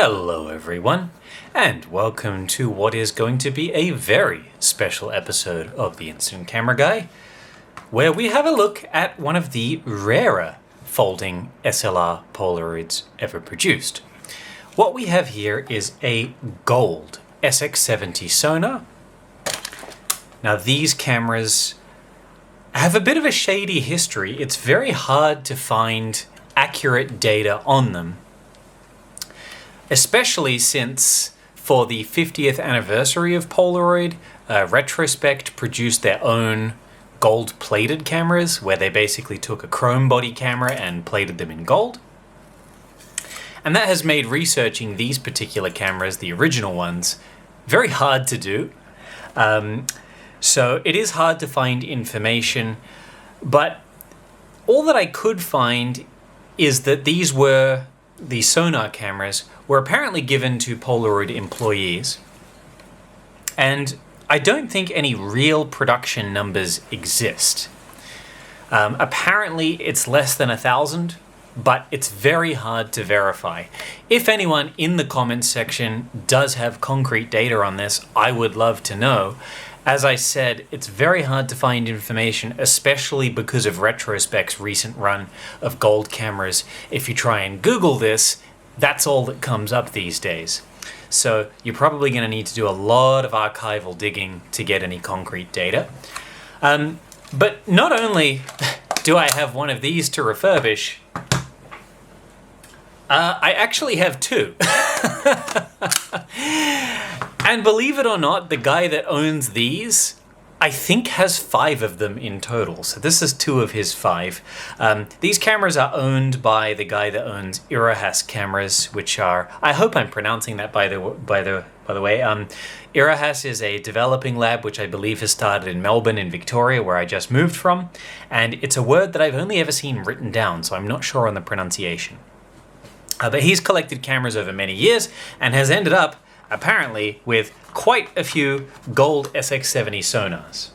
Hello everyone, and welcome to what is going to be a very special episode of the Instant Camera Guy, where we have a look at one of the rarer folding SLR Polaroids ever produced. What we have here is a gold SX-70 Sonar. Now these cameras have a bit of a shady history. It's very hard to find accurate data on them, especially since for the 50th anniversary of Polaroid, Retrospect produced their own gold-plated cameras, where they basically took a chrome body camera and plated them in gold. And that has made researching these particular cameras, the original ones, very hard to do. So it is hard to find information, but all that I could find is that these were, the Sonar cameras, were apparently given to Polaroid employees. And I don't think any real production numbers exist. Apparently it's less than 1,000, but it's very hard to verify. If anyone in the comments section does have concrete data on this, I would love to know. As I said, it's very hard to find information, especially because of Retrospect's recent run of gold cameras. If you try and Google this, that's all that comes up these days. So you're probably going to need to do a lot of archival digging to get any concrete data. But not only do I have one of these to refurbish, I actually have two. And believe it or not, the guy that owns these, I think, has 5 of them in total. So this is 2 of his 5. These cameras are owned by the guy that owns Irohas cameras, which are, I hope I'm pronouncing that by the way. Irohas is a developing lab which I believe has started in Melbourne in Victoria, where I just moved from, and it's a word that I've only ever seen written down, so I'm not sure on the pronunciation. But he's collected cameras over many years and has ended up, apparently, with quite a few gold SX-70 Sonars.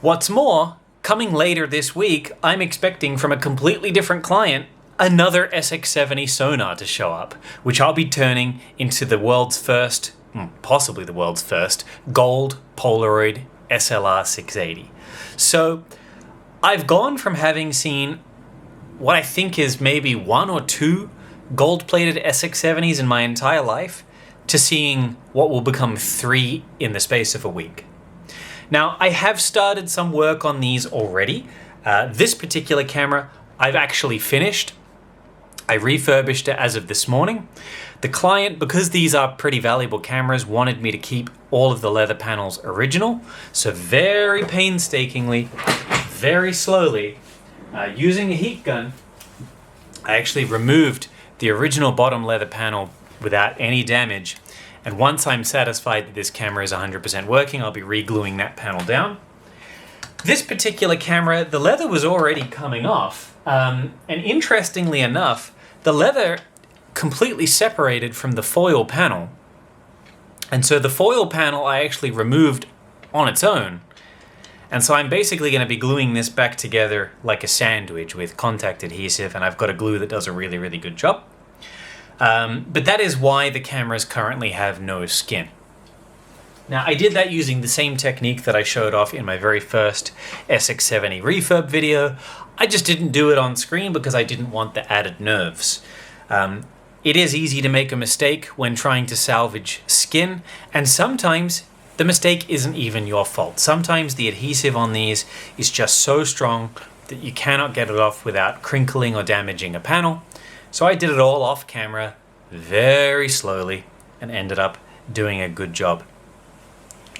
What's more, coming later this week, I'm expecting from a completely different client another SX-70 Sonar to show up, which I'll be turning into the world's first, possibly the world's first, gold Polaroid SLR 680. So I've gone from having seen what I think is maybe 1 or 2 gold-plated SX-70s in my entire life, to seeing what will become 3 in the space of a week. Now, I have started some work on these already. This particular camera, I've actually finished. I refurbished it as of this morning. The client, because these are pretty valuable cameras, wanted me to keep all of the leather panels original. So very painstakingly, very slowly, using a heat gun, I actually removed the original bottom leather panel without any damage, and once I'm satisfied that this camera is 100% working, I'll be re-gluing that panel down. This particular camera, the leather was already coming off, and interestingly enough, the leather completely separated from the foil panel, and so the foil panel I actually removed on its own, and so I'm basically going to be gluing this back together like a sandwich with contact adhesive, and I've got a glue that does a really, really good job. But that is why the cameras currently have no skin. Now, I did that using the same technique that I showed off in my very first SX-70 Refurb video. I just didn't do it on screen because I didn't want the added nerves. It is easy to make a mistake when trying to salvage skin, and sometimes the mistake isn't even your fault. Sometimes the adhesive on these is just so strong that you cannot get it off without crinkling or damaging a panel. So I did it all off camera, very slowly, and ended up doing a good job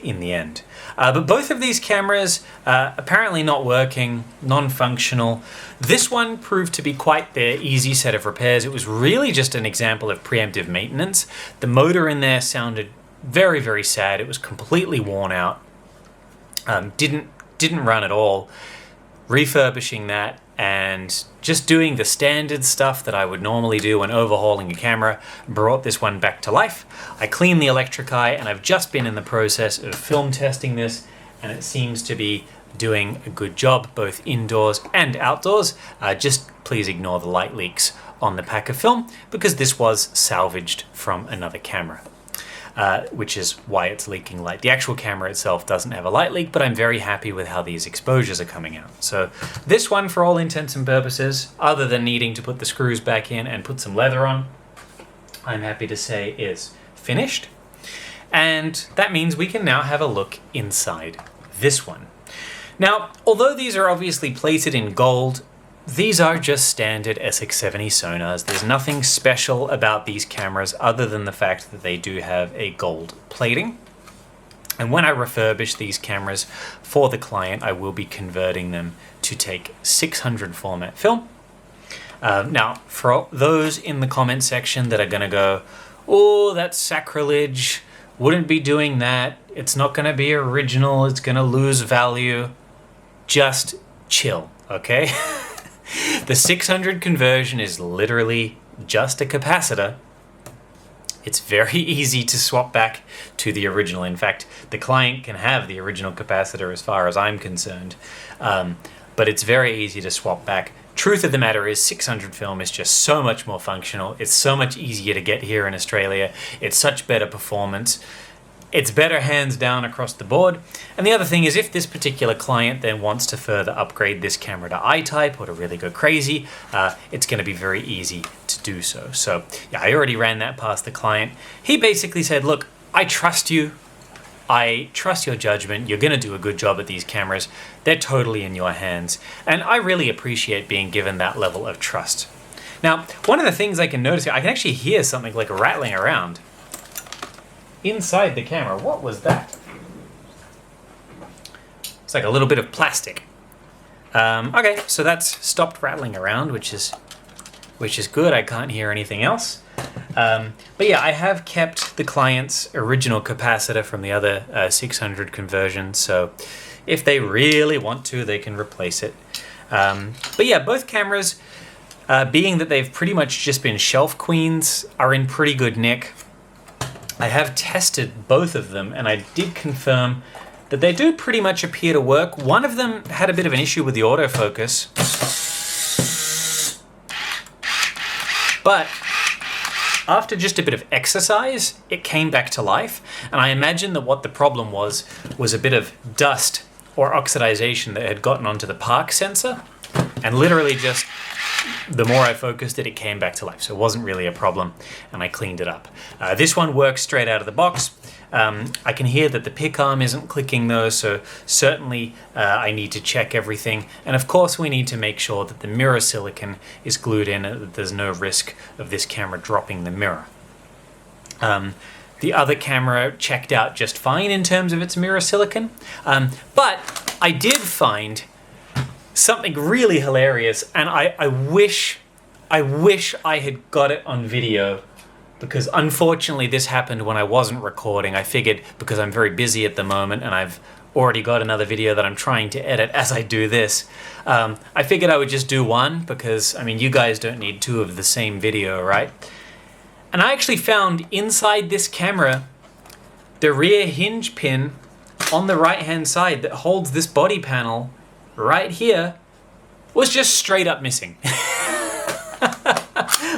in the end. But both of these cameras apparently not working, non-functional. This one proved to be quite the easy set of repairs. It was really just an example of preemptive maintenance. The motor in there sounded very, very sad. It was completely worn out. Didn't run at all. Refurbishing that and just doing the standard stuff that I would normally do when overhauling a camera brought this one back to life. I cleaned the electric eye, and I've just been in the process of film testing this, and it seems to be doing a good job both indoors and outdoors. Just please ignore the light leaks on the pack of film because this was salvaged from another camera. Which is why it's leaking light. The actual camera itself doesn't have a light leak, but I'm very happy with how these exposures are coming out. So this one, for all intents and purposes, other than needing to put the screws back in and put some leather on, I'm happy to say is finished. And that means we can now have a look inside this one. Now, although these are obviously plated in gold, these are just standard SX-70 Sonars. There's nothing special about these cameras other than the fact that they do have a gold plating. And when I refurbish these cameras for the client, I will be converting them to take 600 format film. Now, for those in the comment section that are going to go, oh, that's sacrilege, wouldn't be doing that, it's not going to be original, it's going to lose value, just chill, okay? The 600 conversion is literally just a capacitor. It's very easy to swap back to the original. In fact, the client can have the original capacitor as far as I'm concerned, but it's very easy to swap back. Truth of the matter is 600 film is just so much more functional. It's so much easier to get here in Australia. It's such better performance. It's better hands down across the board. And the other thing is, if this particular client then wants to further upgrade this camera to I-type or to really go crazy, it's going to be very easy to do so. So yeah, I already ran that past the client. He basically said, look, I trust you. I trust your judgment. You're going to do a good job at these cameras. They're totally in your hands. And I really appreciate being given that level of trust. Now, one of the things I can notice here, I can actually hear something like rattling around inside the camera. What was that? It's like a little bit of plastic. Okay, so that's stopped rattling around, which is good. I can't hear anything else. But yeah, I have kept the client's original capacitor from the other 600 conversion, so if they really want to, they can replace it. But yeah, both cameras, being that they've pretty much just been shelf queens, are in pretty good nick. I have tested both of them, and I did confirm that they do pretty much appear to work. One of them had a bit of an issue with the autofocus, but after just a bit of exercise, it came back to life. And I imagine that what the problem was a bit of dust or oxidization that had gotten onto the park sensor, and literally just the more I focused it, it came back to life. So it wasn't really a problem, and I cleaned it up. This one works straight out of the box. I can hear that the pick arm isn't clicking though, so certainly I need to check everything. And of course we need to make sure that the mirror silicon is glued in, that there's no risk of this camera dropping the mirror. The other camera checked out just fine in terms of its mirror silicon, but I did find something really hilarious, and I wish I had got it on video, because unfortunately this happened when I wasn't recording. I figured, because I'm very busy at the moment and I've already got another video that I'm trying to edit as I do this, I figured I would just do one, because I mean, you guys don't need two of the same video, right? And I actually found inside this camera the rear hinge pin on the right hand side that holds this body panel right here was just straight up missing.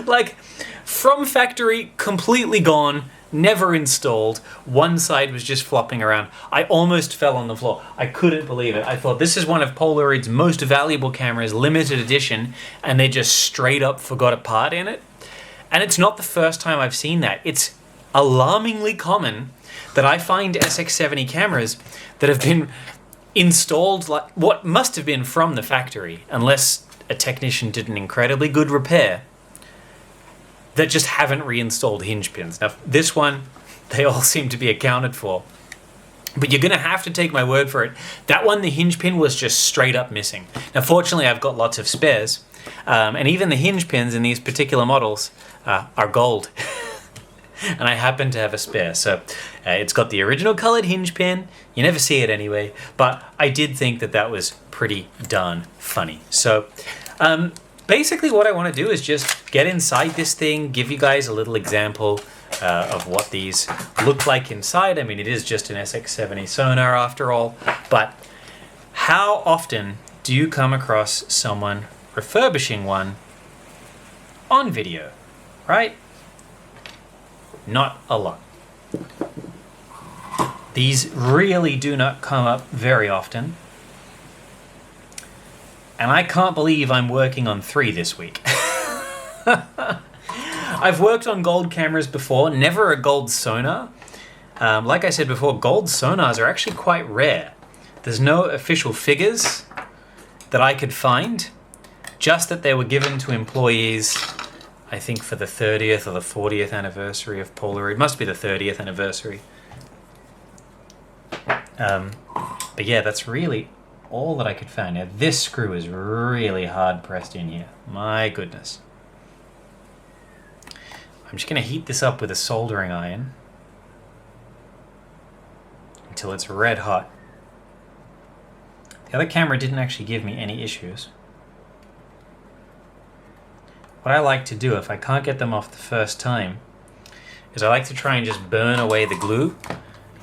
Like, from factory, completely gone, never installed. One side was just flopping around. I almost fell on the floor. I couldn't believe it. I thought, this is one of Polaroid's most valuable cameras, limited edition, and they just straight up forgot a part in it. And it's not the first time I've seen that. It's alarmingly common that I find SX-70 cameras that have been installed like what must have been from the factory, unless a technician did an incredibly good repair, that just haven't reinstalled hinge pins. Now this one, they all seem to be accounted for, but you're gonna have to take my word for it. That one, the hinge pin was just straight up missing. Now fortunately I've got lots of spares, and even the hinge pins in these particular models are gold. And I happen to have a spare, so it's got the original colored hinge pin. You never see it anyway, but I did think that that was pretty darn funny. So basically what I want to do is just get inside this thing, give you guys a little example of what these look like inside. I mean, it is just an SX-70 Sonar after all, but how often do you come across someone refurbishing one on video, right? Not a lot. These really do not come up very often. And I can't believe I'm working on 3 this week. I've worked on gold cameras before, never a gold sonar. Like I said before, gold sonars are actually quite rare. There's no official figures that I could find, just that they were given to employees, I think for the 30th or the 40th anniversary of Polaroid. It must be the 30th anniversary. But yeah, that's really all that I could find. Now this screw is really hard pressed in here. My goodness. I'm just going to heat this up with a soldering iron until it's red hot. The other camera didn't actually give me any issues. What I like to do if I can't get them off the first time is I like to try and just burn away the glue,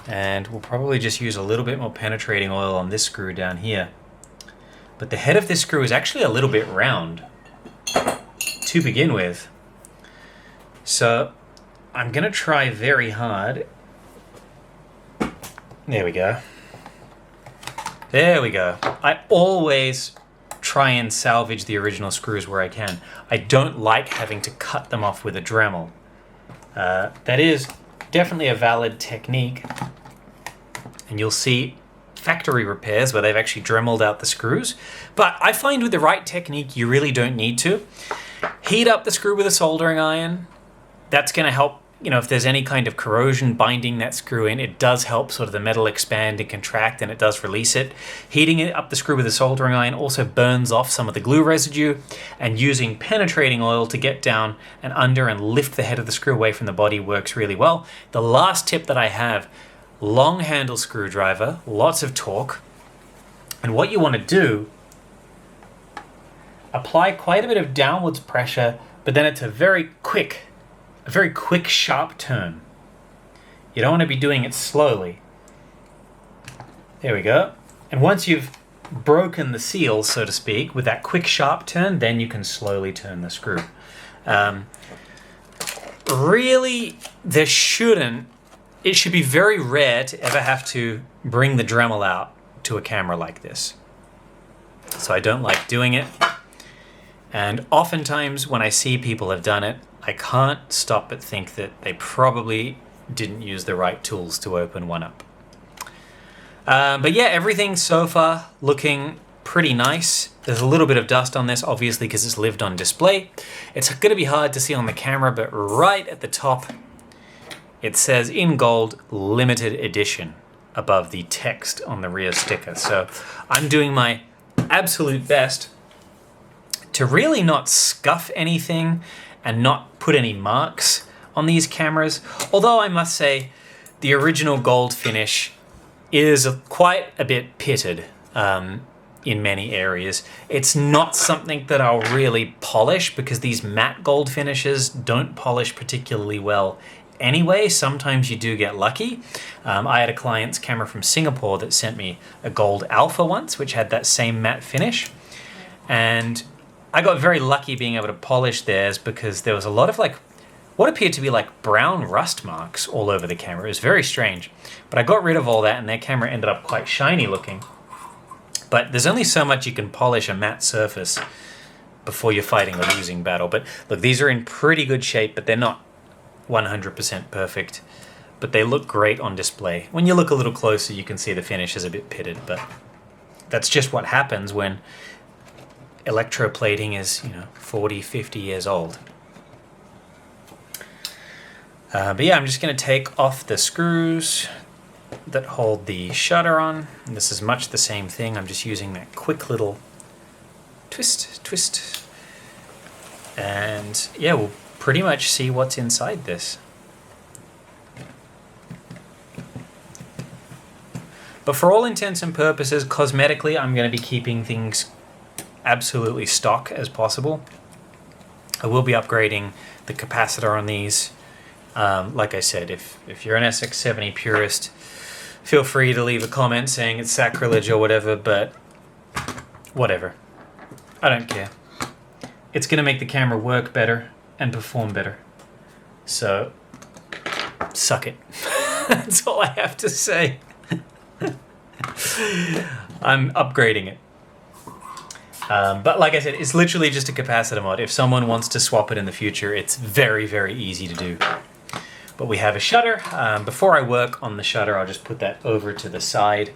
and we'll probably just use a little bit more penetrating oil on this screw down here. But the head of this screw is actually a little bit round to begin with. So I'm going to try very hard. There we go. There we go. I always try and salvage the original screws where I can. I don't like having to cut them off with a Dremel. That is definitely a valid technique. And you'll see factory repairs where they've actually Dremeled out the screws. But I find with the right technique, you really don't need to. Heat up the screw with a soldering iron. That's going to help, you know, if there's any kind of corrosion binding that screw in, it does help sort of the metal expand and contract, and it does release it. Heating it up the screw with a soldering iron also burns off some of the glue residue, and using penetrating oil to get down and under and lift the head of the screw away from the body works really well. The last tip that I have, long handle screwdriver, lots of torque, and what you want to do, apply quite a bit of downwards pressure, but then it's a very quick sharp turn. You don't want to be doing it slowly. There we go. And once you've broken the seal, so to speak, with that quick sharp turn, then you can slowly turn the screw. Really, it should be very rare to ever have to bring the Dremel out to a camera like this. So I don't like doing it. And oftentimes when I see people have done it, I can't stop but think that they probably didn't use the right tools to open one up. But yeah, everything so far looking pretty nice. There's a little bit of dust on this, obviously, because it's lived on display. It's going to be hard to see on the camera, but right at the top, it says in gold, limited edition, above the text on the rear sticker. So I'm doing my absolute best to really not scuff anything and not put any marks on these cameras. Although I must say, the original gold finish is quite a bit pitted in many areas. It's not something that I'll really polish because these matte gold finishes don't polish particularly well anyway. Sometimes you do get lucky. I had a client's camera from Singapore that sent me a gold alpha once, which had that same matte finish. And I got very lucky being able to polish theirs because there was a lot of what appeared to be like brown rust marks all over the camera. It was very strange. But I got rid of all that and their camera ended up quite shiny looking. But there's only so much you can polish a matte surface before you're fighting a losing battle. But look, these are in pretty good shape, but they're not 100% perfect. But they look great on display. When you look a little closer, you can see the finish is a bit pitted, but that's just what happens when electroplating is, 40, 50 years old. But yeah, I'm just going to take off the screws that hold the shutter on. And this is much the same thing. I'm just using that quick little twist. And yeah, we'll pretty much see what's inside this. But for all intents and purposes, cosmetically, I'm going to be keeping things absolutely stock as possible. I will be upgrading the capacitor on these. Like I said, if you're an SX-70 purist, feel free to leave a comment saying it's sacrilege or whatever, but whatever. I don't care. it's going to make the camera work better and perform better. So, suck it. That's all I have to say. I'm upgrading it. But like I said, it's literally just a capacitor mod. If someone wants to swap it in the future, it's very, very easy to do. But we have a shutter. Before I work on the shutter, I'll just put that over to the side.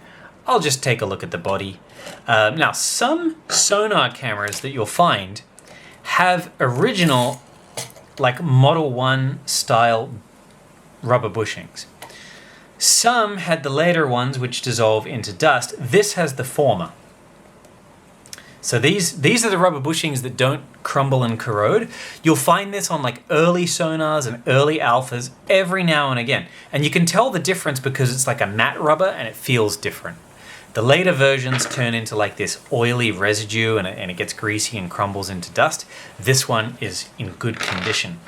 I'll just take a look at the body. Now, some sonar cameras that you'll find have original, like Model 1 style rubber bushings. Some had the later ones which dissolve into dust. This has the former. So these are the rubber bushings that don't crumble and corrode. You'll find this on like early Sonars and early Alphas every now and again. And you can tell the difference because it's like a matte rubber and it feels different. The later versions turn into like this oily residue and it gets greasy and crumbles into dust. This one is in good condition.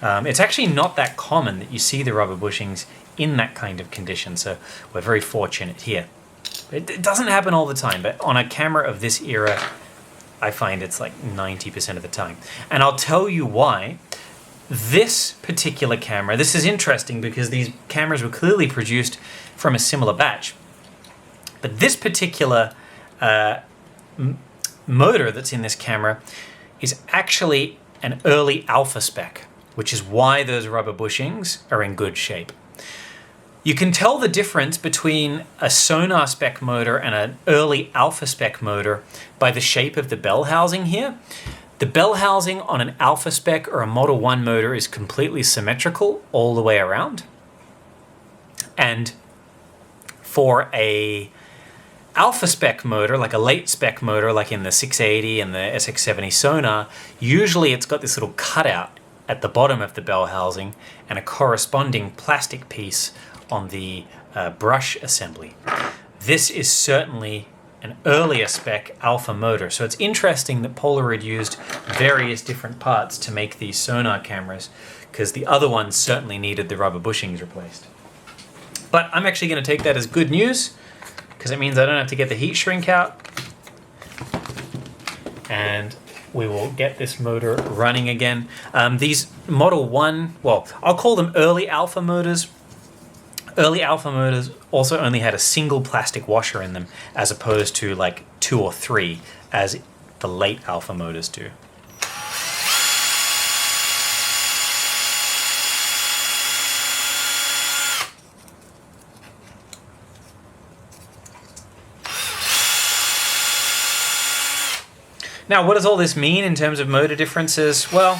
It's actually not that common that you see the rubber bushings in that kind of condition, so we're very fortunate here. It doesn't happen all the time, but on a camera of this era, I find it's like 90% of the time. And I'll tell you why. This particular camera, this is interesting because these cameras were clearly produced from a similar batch. But this particular motor that's in this camera is actually an early Alpha spec, which is why those rubber bushings are in good shape. You can tell the difference between a Sonar spec motor and an early Alpha spec motor by the shape of the bell housing here. The bell housing on an Alpha spec or a Model 1 motor is completely symmetrical all the way around. And for a Alpha spec motor, like a late spec motor, like in the 680 and the SX-70 Sonar, usually it's got this little cutout at the bottom of the bell housing and a corresponding plastic piece on the brush assembly. This is certainly an earlier spec Alpha motor, so it's interesting that Polaroid used various different parts to make these Sonar cameras, because the other ones certainly needed the rubber bushings replaced. But I'm actually going to take that as good news, because it means I don't have to get the heat shrink out, and we will get this motor running again. These Model 1, well, I'll call them early Alpha motors. Early Alpha motors also only had a single plastic washer in them, as opposed to like 2 or 3, as the late Alpha motors do. Now, what does all this mean in terms of motor differences? Well,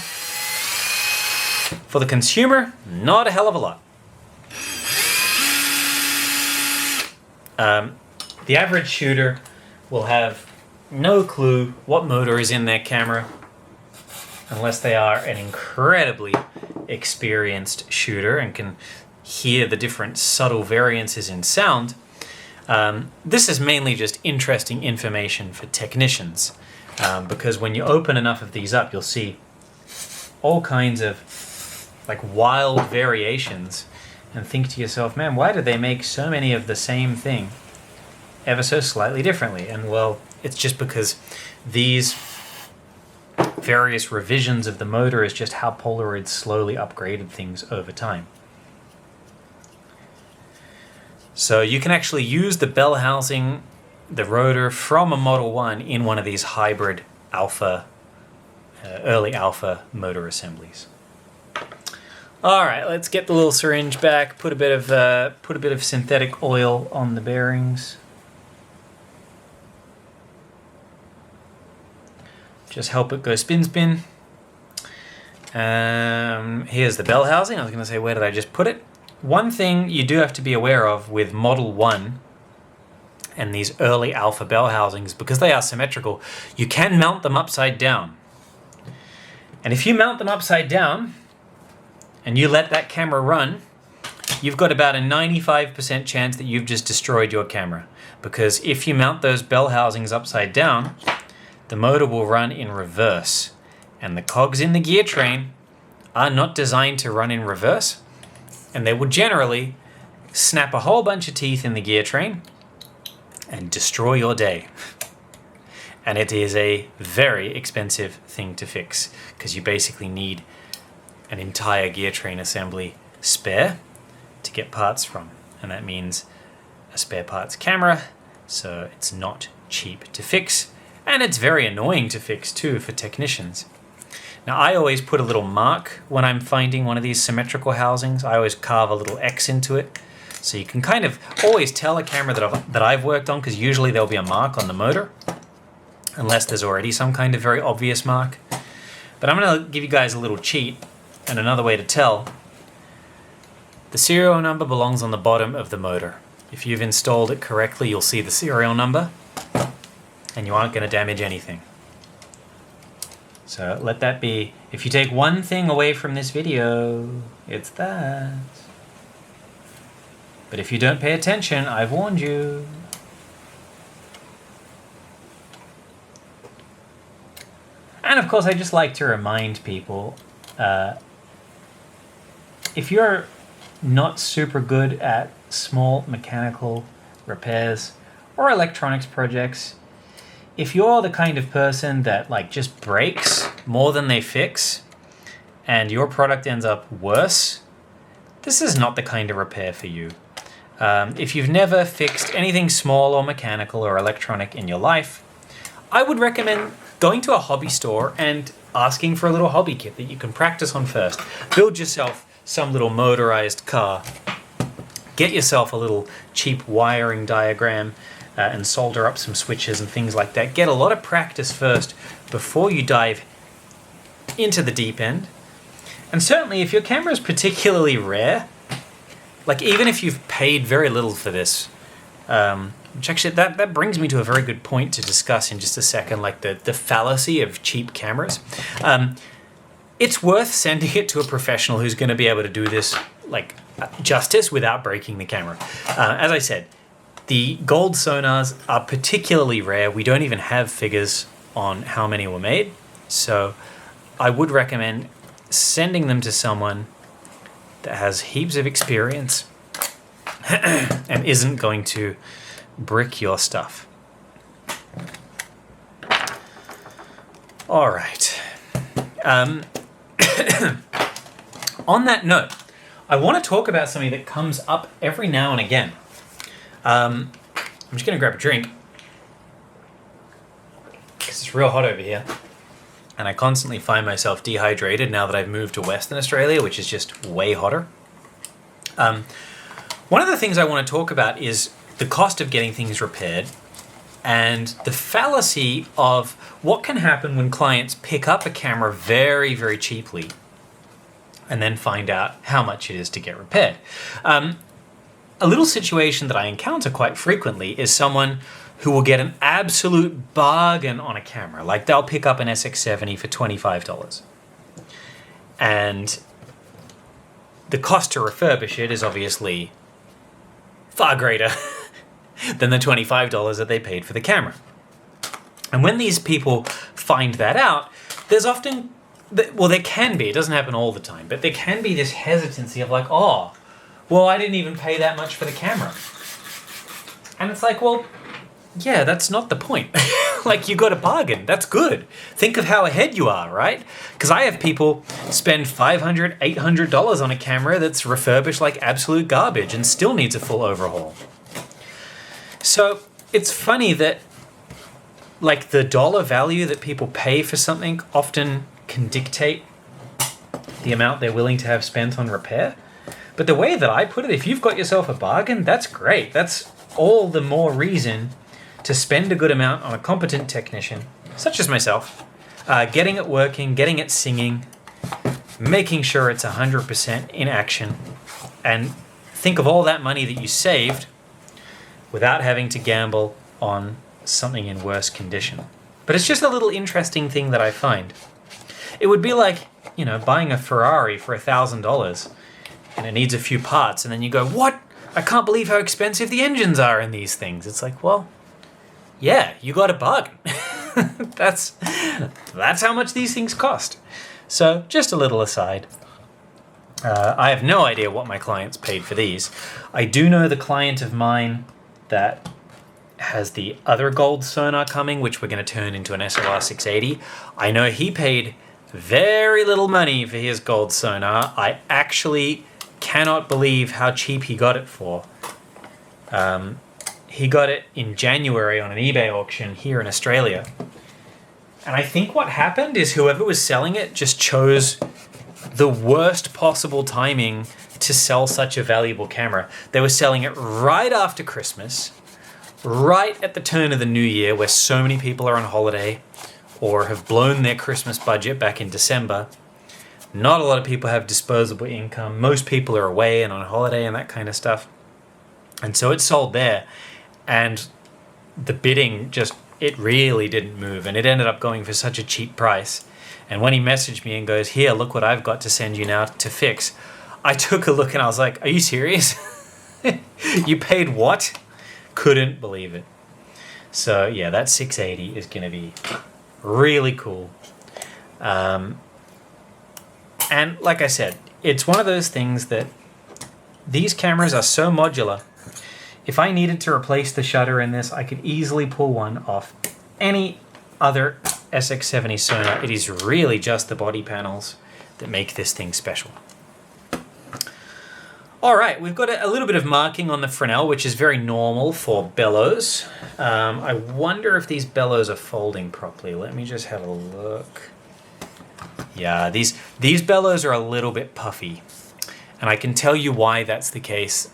for the consumer, not a hell of a lot. The average shooter will have no clue what motor is in their camera unless they are an incredibly experienced shooter and can hear the different subtle variances in sound. This is mainly just interesting information for technicians, because when you open enough of these up, you'll see all kinds of like wild variations and think to yourself, man, why did they make so many of the same thing ever so slightly differently? And well, it's just because these various revisions of the motor is just how Polaroid slowly upgraded things over time. So you can actually use the bell housing, the rotor from a Model 1 in one of these hybrid Alpha, early Alpha motor assemblies. All right, let's get the little syringe back. Put a bit of synthetic oil on the bearings. Just help it go spin, spin. Here's the bell housing. I was going to say, where did I just put it? One thing you do have to be aware of with Model 1 and these early Alpha bell housings, because they are symmetrical, you can mount them upside down. And if you mount them upside down, and you let that camera run, you've got about a 95% chance that you've just destroyed your camera. Because if you mount those bell housings upside down, the motor will run in reverse. And the cogs in the gear train are not designed to run in reverse. And they will generally snap a whole bunch of teeth in the gear train and destroy your day. And it is a very expensive thing to fix because you basically need an entire gear train assembly spare to get parts from. And that means a spare parts camera, so it's not cheap to fix. And it's very annoying to fix too for technicians. Now I always put a little mark when I'm finding one of these symmetrical housings. I always carve a little X into it. So you can kind of always tell a camera that I've worked on, because usually there'll be a mark on the motor, unless there's already some kind of very obvious mark. But I'm going to give you guys a little cheat and another way to tell. The serial number belongs on the bottom of the motor. If you've installed it correctly, you'll see the serial number and you aren't going to damage anything. So let that be. If you take one thing away from this video, it's that. But if you don't pay attention, I've warned you. And of course, I just like to remind people, if you're not super good at small mechanical repairs or electronics projects, if you're the kind of person that like just breaks more than they fix and your product ends up worse, this is not the kind of repair for you. If you've never fixed anything small or mechanical or electronic in your life, I would recommend going to a hobby store and asking for a little hobby kit that you can practice on first. Build yourself some little motorized car. Get yourself a little cheap wiring diagram and solder up some switches and things like that. Get a lot of practice first before you dive into the deep end. And certainly if your camera is particularly rare, like even if you've paid very little for this, which actually that brings me to a very good point to discuss in just a second, like the fallacy of cheap cameras. It's worth sending it to a professional who's going to be able to do this like justice without breaking the camera. As I said, the gold sonars are particularly rare. We don't even have figures on how many were made. So I would recommend sending them to someone that has heaps of experience and isn't going to brick your stuff. All right. On that note, I want to talk about something that comes up every now and again. I'm just going to grab a drink because it's real hot over here. And I constantly find myself dehydrated now that I've moved to Western Australia, which is just way hotter. One of the things I want to talk about is the cost of getting things repaired and the fallacy of what can happen when clients pick up a camera very, very cheaply and then find out how much it is to get repaired. A little situation that I encounter quite frequently is someone who will get an absolute bargain on a camera. Like they'll pick up an SX-70 for $25. And the cost to refurbish it is obviously far greater than the $25 that they paid for the camera. And when these people find that out, there's often, well, there can be, it doesn't happen all the time, but there can be this hesitancy of like, oh, well, I didn't even pay that much for the camera. And it's like, well, yeah, that's not the point. Like, you got a bargain. That's good. Think of how ahead you are, right? Because I have people spend $500, $800 on a camera that's refurbished like absolute garbage and still needs a full overhaul. So it's funny that like the dollar value that people pay for something often can dictate the amount they're willing to have spent on repair. But the way that I put it, if you've got yourself a bargain, that's great. That's all the more reason to spend a good amount on a competent technician, such as myself, getting it working, getting it singing, making sure it's 100% in action, and think of all that money that you saved without having to gamble on something in worse condition. But it's just a little interesting thing that I find. It would be like, you know, buying a Ferrari for $1,000 and it needs a few parts, and then you go, what? I can't believe how expensive the engines are in these things. It's like, well, yeah, you got a bargain. That's how much these things cost. So just a little aside. I have no idea what my clients paid for these. I do know the client of mine that has the other gold sonar coming, which we're going to turn into an SLR 680. I know he paid very little money for his gold sonar. I actually cannot believe how cheap he got it for. He got it in January on an eBay auction here in Australia. And I think what happened is whoever was selling it just chose the worst possible timing to sell such a valuable camera. They were selling it right after Christmas, right at the turn of the new year where so many people are on holiday or have blown their Christmas budget back in December. Not a lot of people have disposable income. Most people are away and on holiday and that kind of stuff. And so it sold there. And the bidding just, it really didn't move. And it ended up going for such a cheap price. And when he messaged me and goes, here, look what I've got to send you now to fix, I took a look and I was like, are you serious? You paid what? Couldn't believe it. So yeah, that 680 is going to be really cool. And like I said, it's one of those things that these cameras are so modular. If I needed to replace the shutter in this, I could easily pull one off any other SX-70 Sonar. It is really just the body panels that make this thing special. All right, we've got a little bit of marking on the Fresnel, which is very normal for bellows. I wonder if these bellows are folding properly. Let me just have a look. Yeah, these bellows are a little bit puffy. And I can tell you why that's the case.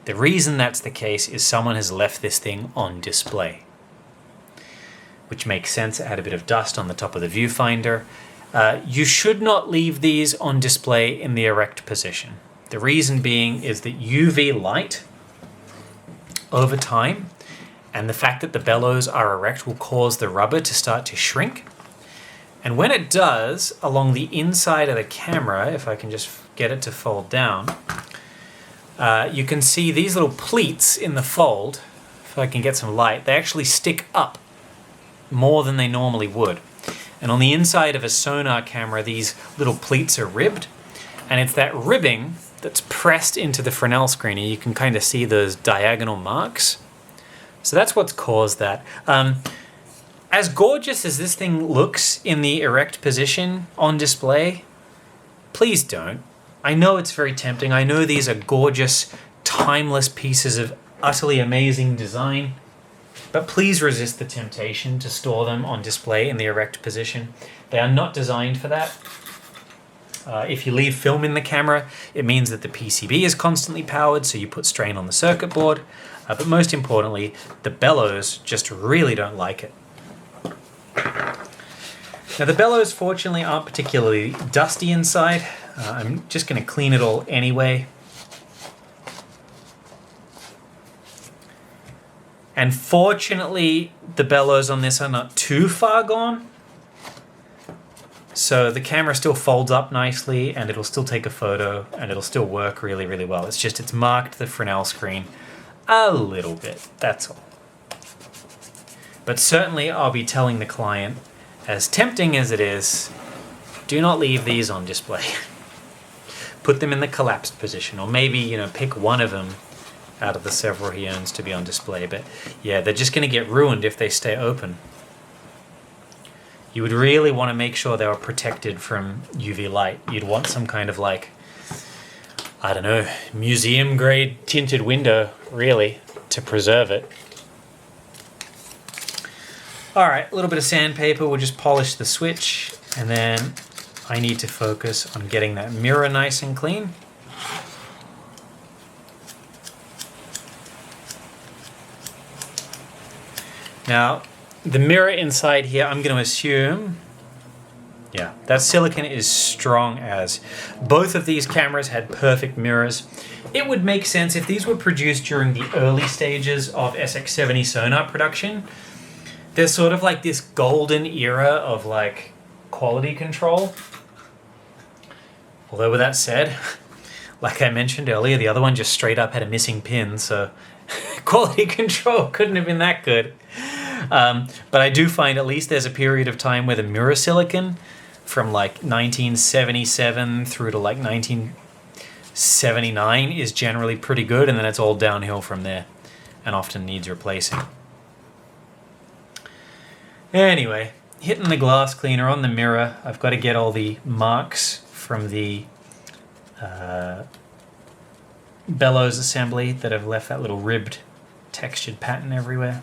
The reason that's the case is someone has left this thing on display. Which makes sense. It had a bit of dust on the top of the viewfinder. You should not leave these on display in the erect position. The reason being is that UV light over time and the fact that the bellows are erect will cause the rubber to start to shrink. And when it does, along the inside of the camera, if I can just get it to fold down, you can see these little pleats in the fold. If I can get some light, they actually stick up more than they normally would. And on the inside of a sonar camera, these little pleats are ribbed, and it's that ribbing that's pressed into the Fresnel screen, and you can kind of see those diagonal marks. So that's what's caused that. As gorgeous as this thing looks in the erect position on display, please don't. I know it's very tempting. I know these are gorgeous, timeless pieces of utterly amazing design, but please resist the temptation to store them on display in the erect position. They are not designed for that. If you leave film in the camera, it means that the PCB is constantly powered, so you put strain on the circuit board. But most importantly, the bellows just really don't like it. Now the bellows fortunately aren't particularly dusty inside. I'm just going to clean it all anyway. And fortunately, the bellows on this are not too far gone. So the camera still folds up nicely and it'll still take a photo and it'll still work really, really well. It's just it's marked the Fresnel screen a little bit, that's all. But certainly I'll be telling the client, as tempting as it is, do not leave these on display. Put them in the collapsed position, or maybe, pick one of them out of the several he owns to be on display. But yeah, they're just going to get ruined if they stay open. You would really want to make sure they were protected from UV light. You'd want some kind of museum grade tinted window, really, to preserve it. All right, a little bit of sandpaper. We'll just polish the switch, and then I need to focus on getting that mirror nice and clean. Now, the mirror inside here, I'm going to assume, yeah, that silicone is strong as. Both of these cameras had perfect mirrors. It would make sense if these were produced during the early stages of SX-70 Sonar production. There's sort of like this golden era of quality control. Although with that said, like I mentioned earlier, the other one just straight up had a missing pin, so quality control couldn't have been that good. But I do find at least there's a period of time where the mirror silicon from 1977 through to 1979 is generally pretty good, and then it's all downhill from there and often needs replacing. Anyway, hitting the glass cleaner on the mirror. I've got to get all the marks from the bellows assembly that have left that little ribbed textured pattern everywhere.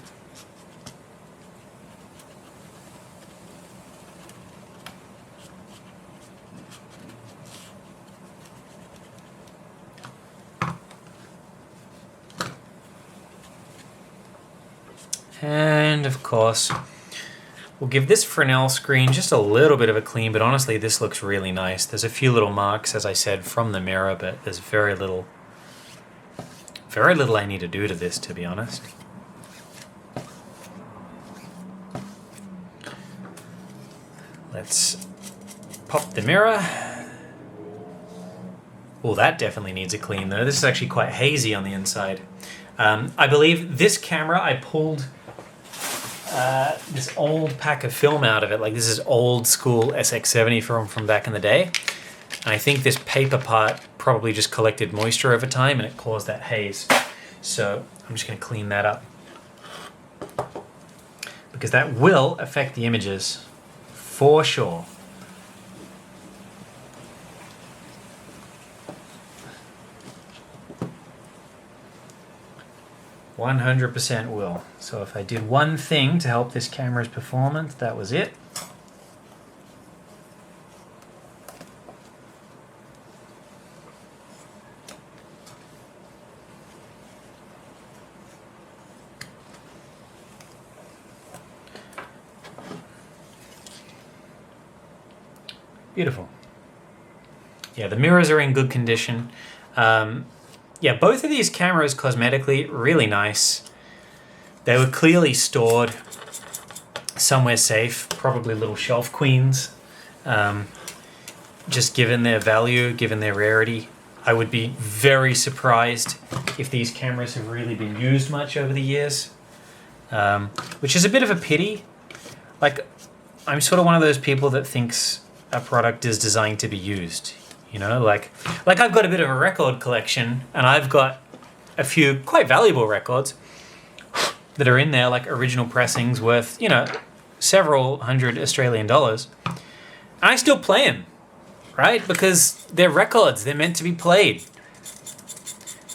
And of course, we'll give this Fresnel screen just a little bit of a clean, but honestly, this looks really nice. There's a few little marks, as I said, from the mirror, but there's very little I need to do to this, to be honest. Let's pop the mirror. Oh, that definitely needs a clean, though. This is actually quite hazy on the inside. I believe this camera, I pulled this old pack of film out of it. Like, this is old school SX-70 film from back in the day. And I think this paper part probably just collected moisture over time and it caused that haze. So I'm just going to clean that up, because that will affect the images for sure. %100% will. So if I did one thing to help this camera's performance, that was it. Beautiful. Yeah, the mirrors are in good condition. Yeah, both of these cameras cosmetically, really nice. They were clearly stored somewhere safe, probably little shelf queens. Just given their value, given their rarity, I would be very surprised if these cameras have really been used much over the years, which is a bit of a pity. Like, I'm sort of one of those people that thinks a product is designed to be used. You know, like I've got a bit of a record collection, and I've got a few quite valuable records that are in there, like original pressings worth, you know, several hundred Australian dollars. And I still play them, right? Because they're records, they're meant to be played.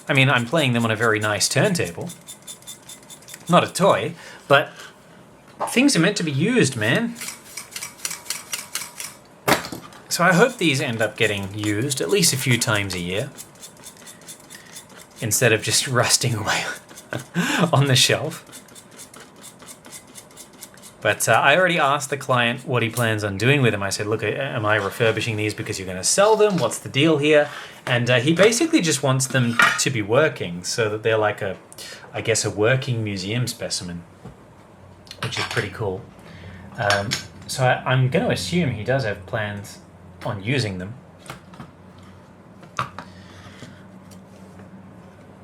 I mean, I'm playing them on a very nice turntable, not a toy, but things are meant to be used, man. So I hope these end up getting used at least a few times a year, instead of just rusting away on the shelf. But I already asked the client what he plans on doing with them. I said, look, am I refurbishing these because you're going to sell them? What's the deal here? And he basically just wants them to be working, so that they're like I guess a working museum specimen, which is pretty cool. So I'm going to assume he does have plans on using them,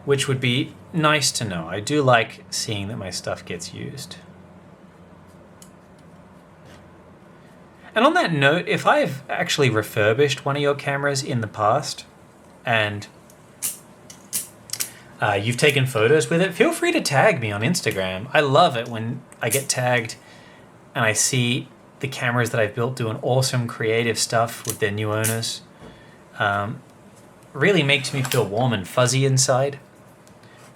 which would be nice to know. I do like seeing that my stuff gets used. And on that note, if I've actually refurbished one of your cameras in the past and you've taken photos with it, feel free to tag me on Instagram. I love it when I get tagged and I see the cameras that I've built doing awesome creative stuff with their new owners. Really makes me feel warm and fuzzy inside.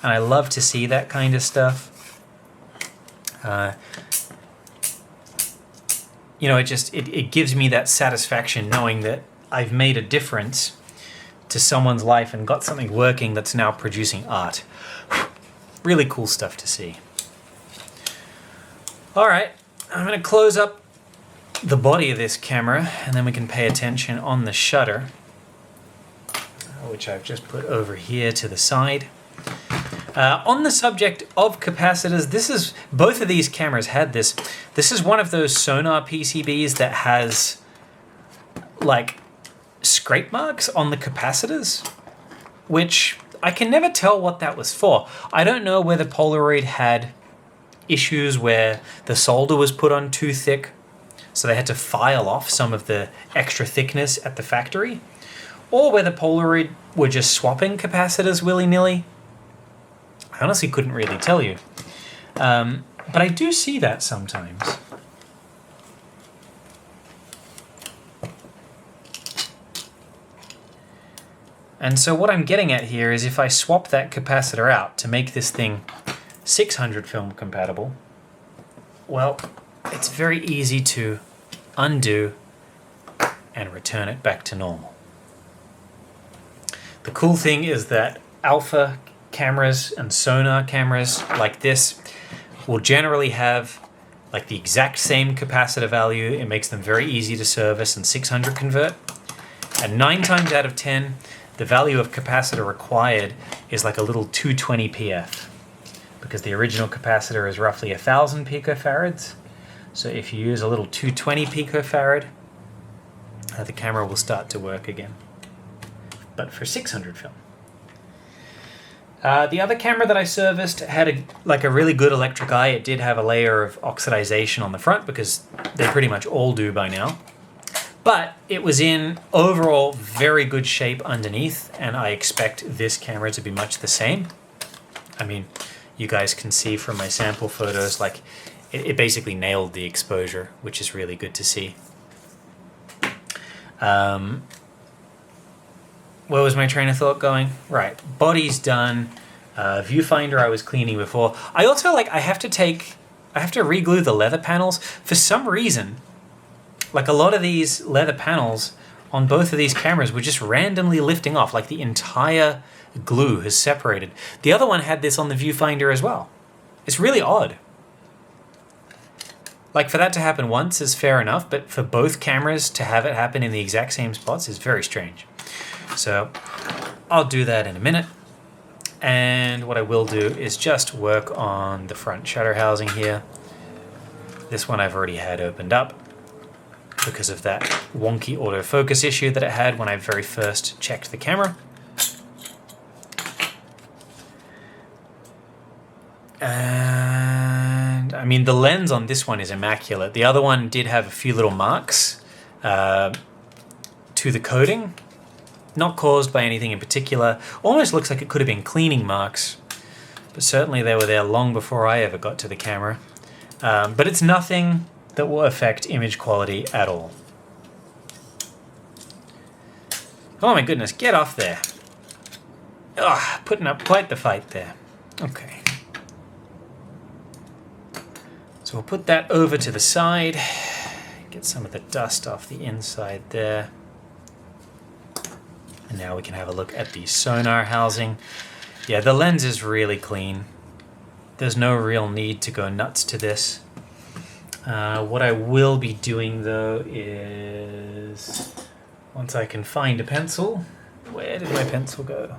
And I love to see that kind of stuff. You know, it gives me that satisfaction knowing that I've made a difference to someone's life and got something working that's now producing art. Really cool stuff to see. All right, I'm going to close up the body of this camera, and then we can pay attention on the shutter, which I've just put over here to the side. On the subject of capacitors, both of these cameras had this. This is one of those Sonar PCBs that has like scrape marks on the capacitors, which I can never tell what that was for. I don't know whether Polaroid had issues where the solder was put on too thick, so they had to file off some of the extra thickness at the factory, or whether Polaroid were just swapping capacitors willy-nilly. I honestly couldn't really tell you. But I do see that sometimes. And so what I'm getting at here is if I swap that capacitor out to make this thing 600 film compatible, well, it's very easy to undo and return it back to normal. The cool thing is that alpha cameras and sonar cameras like this will generally have like the exact same capacitor value. It makes them very easy to service and 600 convert. And 9 times out of 10, the value of capacitor required is like a little 220 PF, because the original capacitor is roughly 1,000 picofarads. So if you use a little 220 picofarad, the camera will start to work again. But for 600 film. The other camera that I serviced had a really good electric eye. It did have a layer of oxidization on the front, because they pretty much all do by now. But it was in overall very good shape underneath, and I expect this camera to be much the same. I mean, you guys can see from my sample photos, like it basically nailed the exposure, which is really good to see. Where was my train of thought going? Right, body's done. Viewfinder I was cleaning before. I also I have to re-glue the leather panels. For some reason, like a lot of these leather panels on both of these cameras were just randomly lifting off, like the entire glue has separated. The other one had this on the viewfinder as well. It's really odd. Like, for that to happen once is fair enough, but for both cameras to have it happen in the exact same spots is very strange. So I'll do that in a minute. And what I will do is just work on the front shutter housing here. This one I've already had opened up because of that wonky autofocus issue that it had when I very first checked the camera. And I mean, the lens on this one is immaculate. The other one did have a few little marks to the coating, not caused by anything in particular. Almost looks like it could have been cleaning marks, but certainly they were there long before I ever got to the camera. But it's nothing that will affect image quality at all. Oh my goodness, get off there. Ugh, putting up quite the fight there. Okay. So we'll put that over to the side, get some of the dust off the inside there. And now we can have a look at the sonar housing. Yeah, the lens is really clean. There's no real need to go nuts to this. What I will be doing though is, once I can find a pencil, where did my pencil go?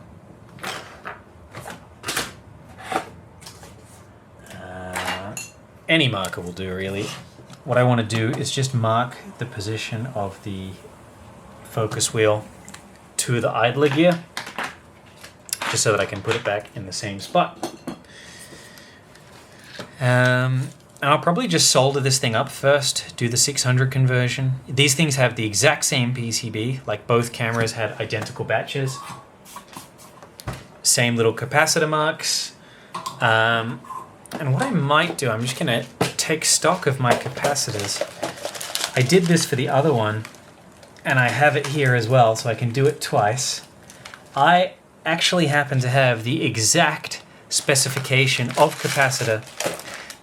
Any marker will do, really. What I want to do is just mark the position of the focus wheel to the idler gear, just so that I can put it back in the same spot. And I'll probably just solder this thing up first, do the 600 conversion. These things have the exact same PCB, like both cameras had identical batches. Same little capacitor marks. And what I might do, I'm just going to take stock of my capacitors. I did this for the other one, and I have it here as well, so I can do it twice. I actually happen to have the exact specification of capacitor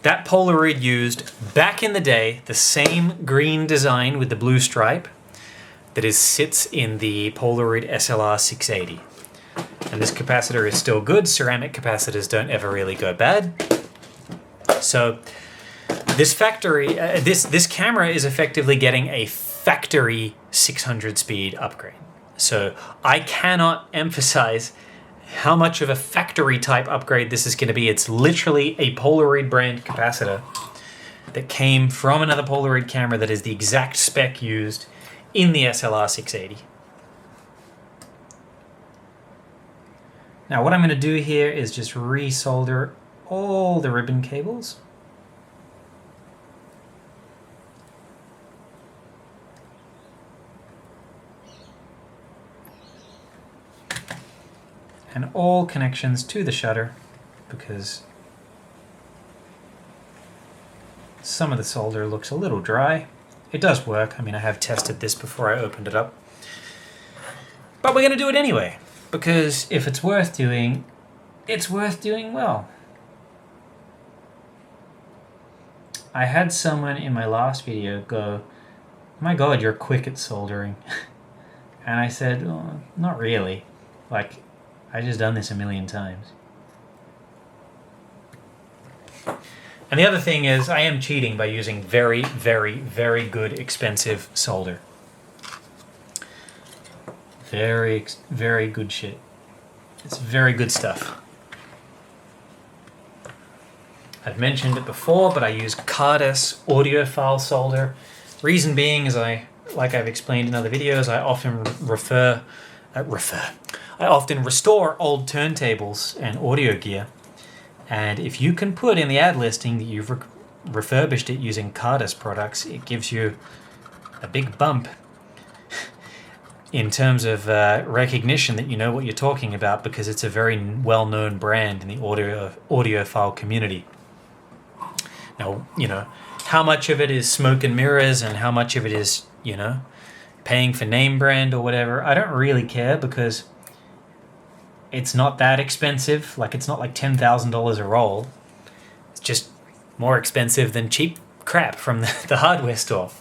that Polaroid used back in the day, the same green design with the blue stripe that sits in the Polaroid SLR 680. And this capacitor is still good. Ceramic capacitors don't ever really go bad. So this this camera is effectively getting a factory 600 speed upgrade. So I cannot emphasize how much of a factory type upgrade this is going to be. It's literally a Polaroid brand capacitor that came from another Polaroid camera that is the exact spec used in the SLR 680. Now what I'm going to do here is just resolder all the ribbon cables. And all connections to the shutter, because some of the solder looks a little dry. It does work. I mean, I have tested this before I opened it up. But we're going to do it anyway. Because if it's worth doing, it's worth doing well. I had someone in my last video go, "My God, you're quick at soldering." And I said, "Oh, not really. Like, I just done this a million times." And the other thing is, I am cheating by using very, very, very good expensive solder. Very, very good shit. It's very good stuff. I've mentioned it before, but I use Cardus audiophile solder. Reason being is like I've explained in other videos, I often I often restore old turntables and audio gear. And if you can put in the ad listing that you've refurbished it using Cardus products, it gives you a big bump in terms of recognition that you know what you're talking about, because it's a very well-known brand in the audiophile community. Now, you know, how much of it is smoke and mirrors and how much of it is, you know, paying for name brand or whatever, I don't really care, because it's not that expensive. Like, it's not like $10,000 a roll. It's just more expensive than cheap crap from the hardware store.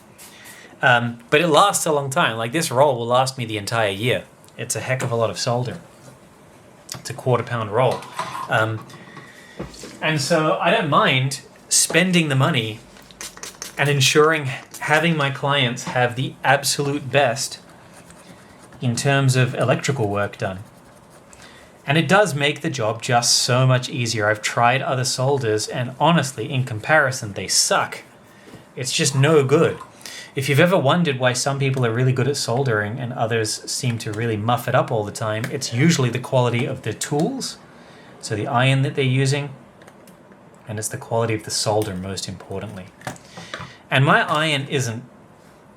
But it lasts a long time. Like, this roll will last me the entire year. It's a heck of a lot of solder. It's a quarter-pound roll. And so I don't mind spending the money and ensuring having my clients have the absolute best in terms of electrical work done. And it does make the job just so much easier. I've tried other solders, and honestly, in comparison, they suck. It's just no good. If you've ever wondered why some people are really good at soldering and others seem to really muff it up all the time, it's usually the quality of the tools, so the iron that they're using, and it's the quality of the solder, most importantly. And my iron isn't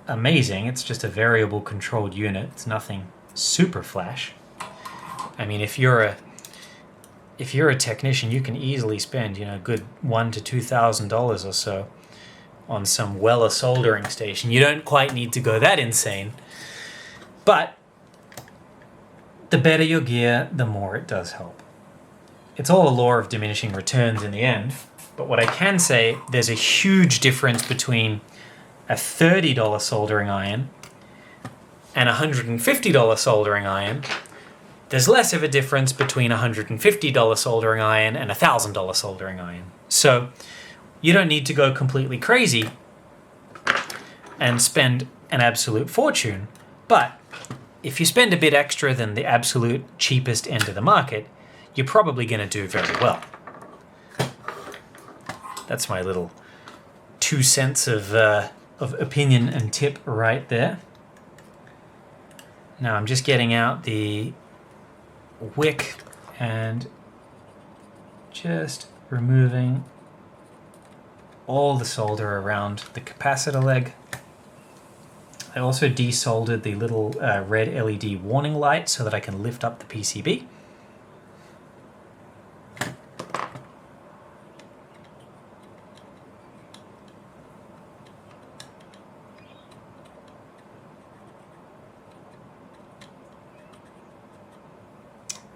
amazing. It's just a variable controlled unit. It's nothing super flash. I mean, if you're a technician, you can easily spend, you know, a good $1,000 to $2,000 or so on some Weller soldering station. You don't quite need to go that insane, but the better your gear, the more it does help. It's all a law of diminishing returns in the end, but what I can say, there's a huge difference between a $30 soldering iron and a $150 soldering iron. There's less of a difference between a $150 soldering iron and a $1,000 soldering iron. So you don't need to go completely crazy and spend an absolute fortune. But if you spend a bit extra than the absolute cheapest end of the market, you're probably going to do very well. That's my little 2 cents of opinion and tip right there. Now I'm just getting out the wick and just removing all the solder around the capacitor leg. I also desoldered the little red LED warning light so that I can lift up the PCB.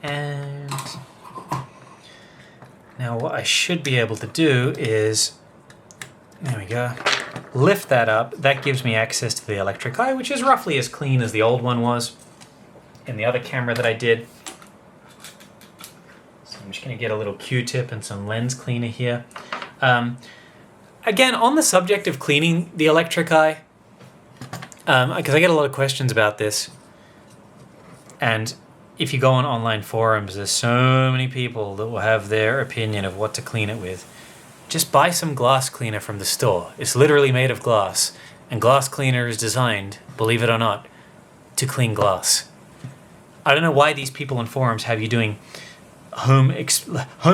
And now what I should be able to do is, there we go, lift that up. That gives me access to the electric eye, which is roughly as clean as the old one was in the other camera that I did. So I'm just going to get a little Q-tip and some lens cleaner here. Again, on the subject of cleaning the electric eye, because I get a lot of questions about this, and if you go on online forums, there's so many people that will have their opinion of what to clean it with. Just buy some glass cleaner from the store. It's literally made of glass, and glass cleaner is designed, believe it or not, to clean glass. I don't know why these people on forums have you doing home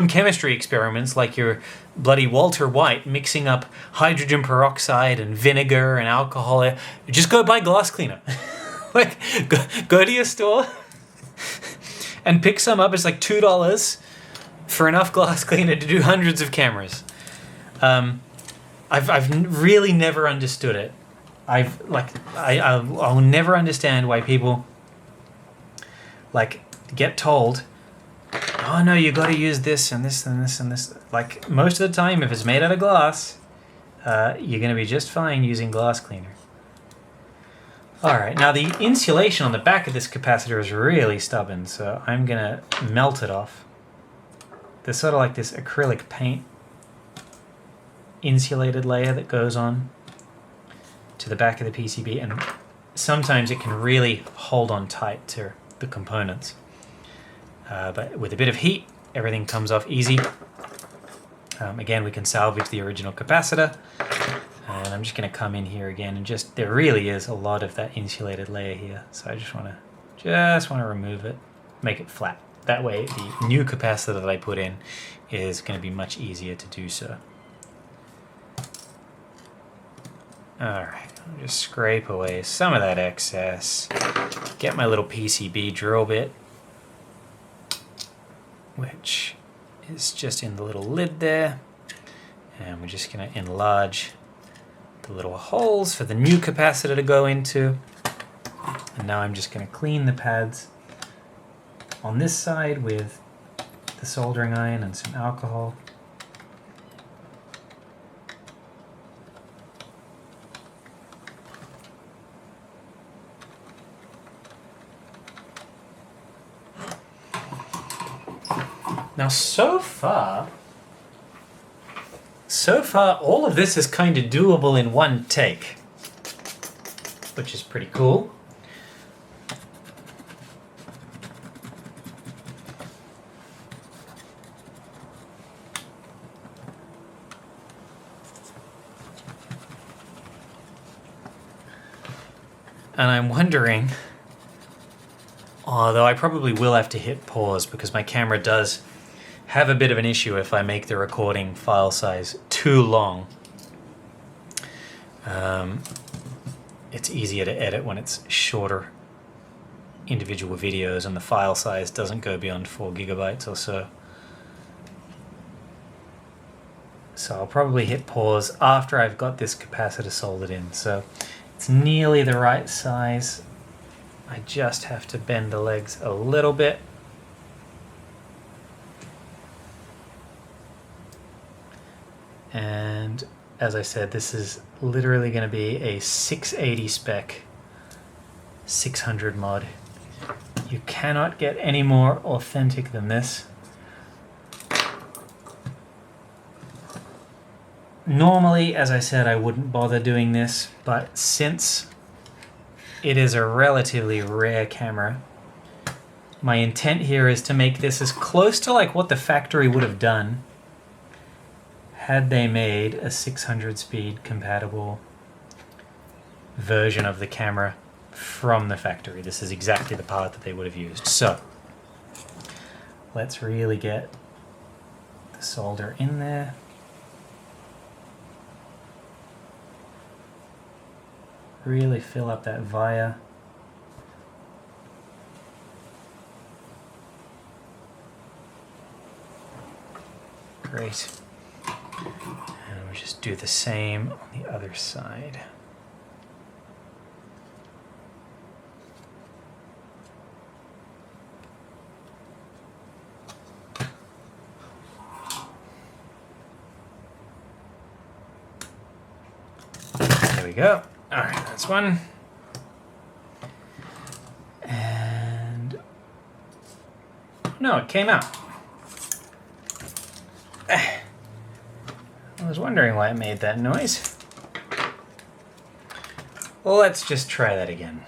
chemistry experiments like you're bloody Walter White, mixing up hydrogen peroxide and vinegar and alcohol. Just go buy glass cleaner. Like, go to your store and pick some up. It's like $2 for enough glass cleaner to do hundreds of cameras. I've really never understood it. I'll never understand why people like get told, oh no, you got to use this and this and this and this. Like most of the time, if it's made out of glass, you're going to be just fine using glass cleaner. Alright, now the insulation on the back of this capacitor is really stubborn, so I'm going to melt it off. There's sort of like this acrylic paint insulated layer that goes on to the back of the PCB, and sometimes it can really hold on tight to the components. But with a bit of heat, everything comes off easy. Again, we can salvage the original capacitor. And I'm just going to come in here again and just, there really is a lot of that insulated layer here. So I just want to remove it, make it flat. That way the new capacitor that I put in is going to be much easier to do so. Alright, I'll just scrape away some of that excess. Get my little PCB drill bit, which is just in the little lid there. And we're just going to enlarge the little holes for the new capacitor to go into. And now I'm just going to clean the pads on this side with the soldering iron and some alcohol. Now so far, all of this is kind of doable in one take, which is pretty cool. And I'm wondering, although I probably will have to hit pause because my camera does have a bit of an issue if I make the recording file size too long. It's easier to edit when it's shorter individual videos and the file size doesn't go beyond 4 gigabytes or so. So I'll probably hit pause after I've got this capacitor soldered in. So it's nearly the right size. I just have to bend the legs a little bit. And as I said, this is literally going to be a 680 spec 600 mod. You cannot get any more authentic than this. Normally, as I said, I wouldn't bother doing this, but since it is a relatively rare camera, my intent here is to make this as close to like what the factory would have done had they made a 600 speed compatible version of the camera from the factory. This is exactly the part that they would have used. So let's really get the solder in there. Really fill up that via. Great. And we'll just do the same on the other side. There we go. All right, that's one. And no, it came out. I was wondering why it made that noise. Well, let's just try that again.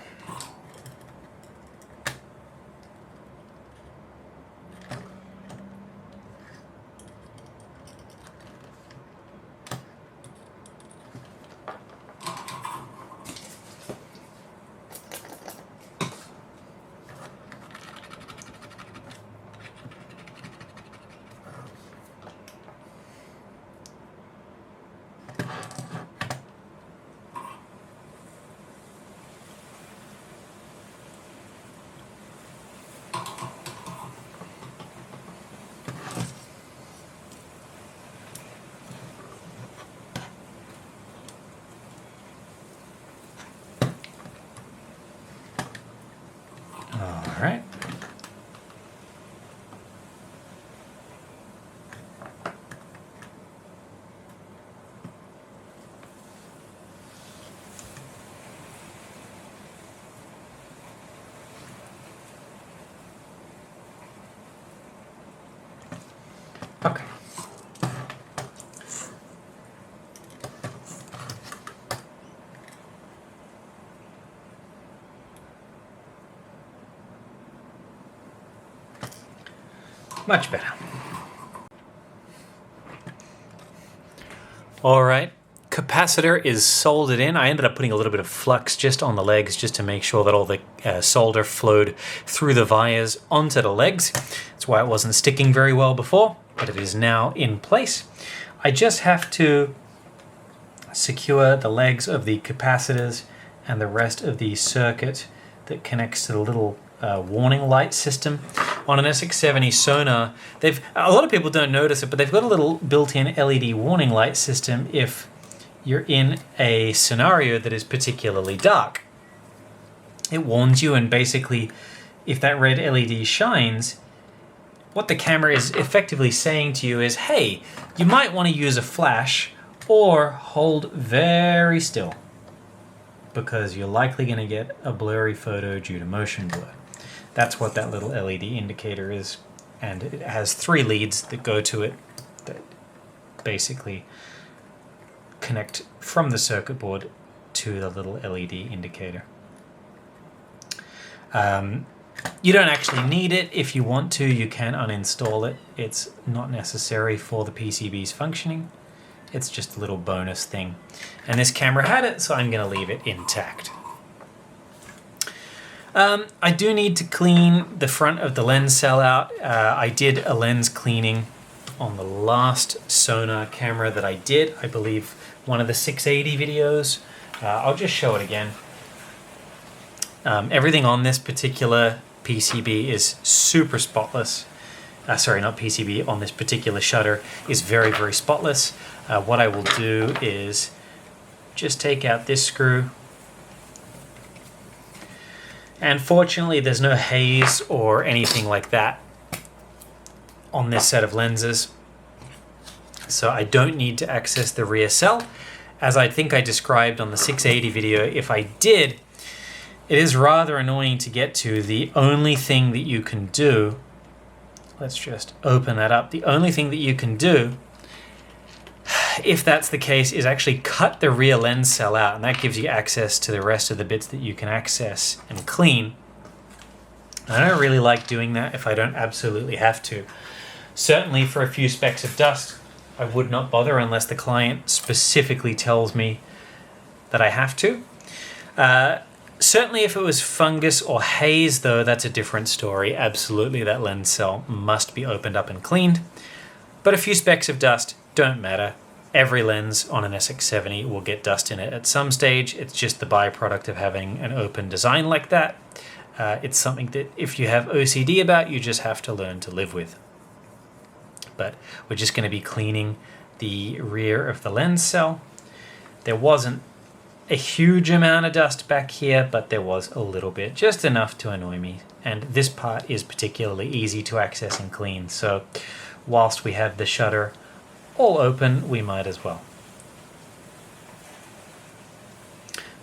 All right. Much better. All right, capacitor is soldered in. I ended up putting a little bit of flux just on the legs just to make sure that all the solder flowed through the vias onto the legs. That's why it wasn't sticking very well before, but it is now in place. I just have to secure the legs of the capacitors and the rest of the circuit that connects to the little warning light system. On an SX-70 Sonar, a lot of people don't notice it, but they've got a little built-in LED warning light system if you're in a scenario that is particularly dark. It warns you, and basically, if that red LED shines, what the camera is effectively saying to you is, hey, you might want to use a flash or hold very still, because you're likely going to get a blurry photo due to motion blur. That's what that little LED indicator is, and it has 3 leads that go to it that basically connect from the circuit board to the little LED indicator. You don't actually need it. If you want to, you can uninstall it. It's not necessary for the PCB's functioning. It's just a little bonus thing. And this camera had it, so I'm going to leave it intact. I do need to clean the front of the lens cell out. I did a lens cleaning on the last Sonar camera that I did. I believe one of the 680 videos. I'll just show it again. Everything on this particular PCB is super spotless. Sorry, not PCB, on this particular shutter is very, very spotless. What I will do is just take out this screw. And fortunately, there's no haze or anything like that on this set of lenses. So I don't need to access the rear cell. As I think I described on the 680 video, if I did, it is rather annoying to get to. The only thing that you can do, let's just open that up. The only thing that you can do, if that's the case, is actually cut the rear lens cell out, and that gives you access to the rest of the bits that you can access and clean. I don't really like doing that if I don't absolutely have to. Certainly for a few specks of dust, I would not bother unless the client specifically tells me that I have to. Certainly if it was fungus or haze, though, that's a different story. Absolutely, that lens cell must be opened up and cleaned. But a few specks of dust don't matter. Every lens on an SX-70 will get dust in it at some stage. It's just the byproduct of having an open design like that. It's something that if you have OCD about, you just have to learn to live with. But we're just going to be cleaning the rear of the lens cell. There wasn't a huge amount of dust back here, but there was a little bit, just enough to annoy me. And this part is particularly easy to access and clean, so whilst we have the shutter all open, we might as well.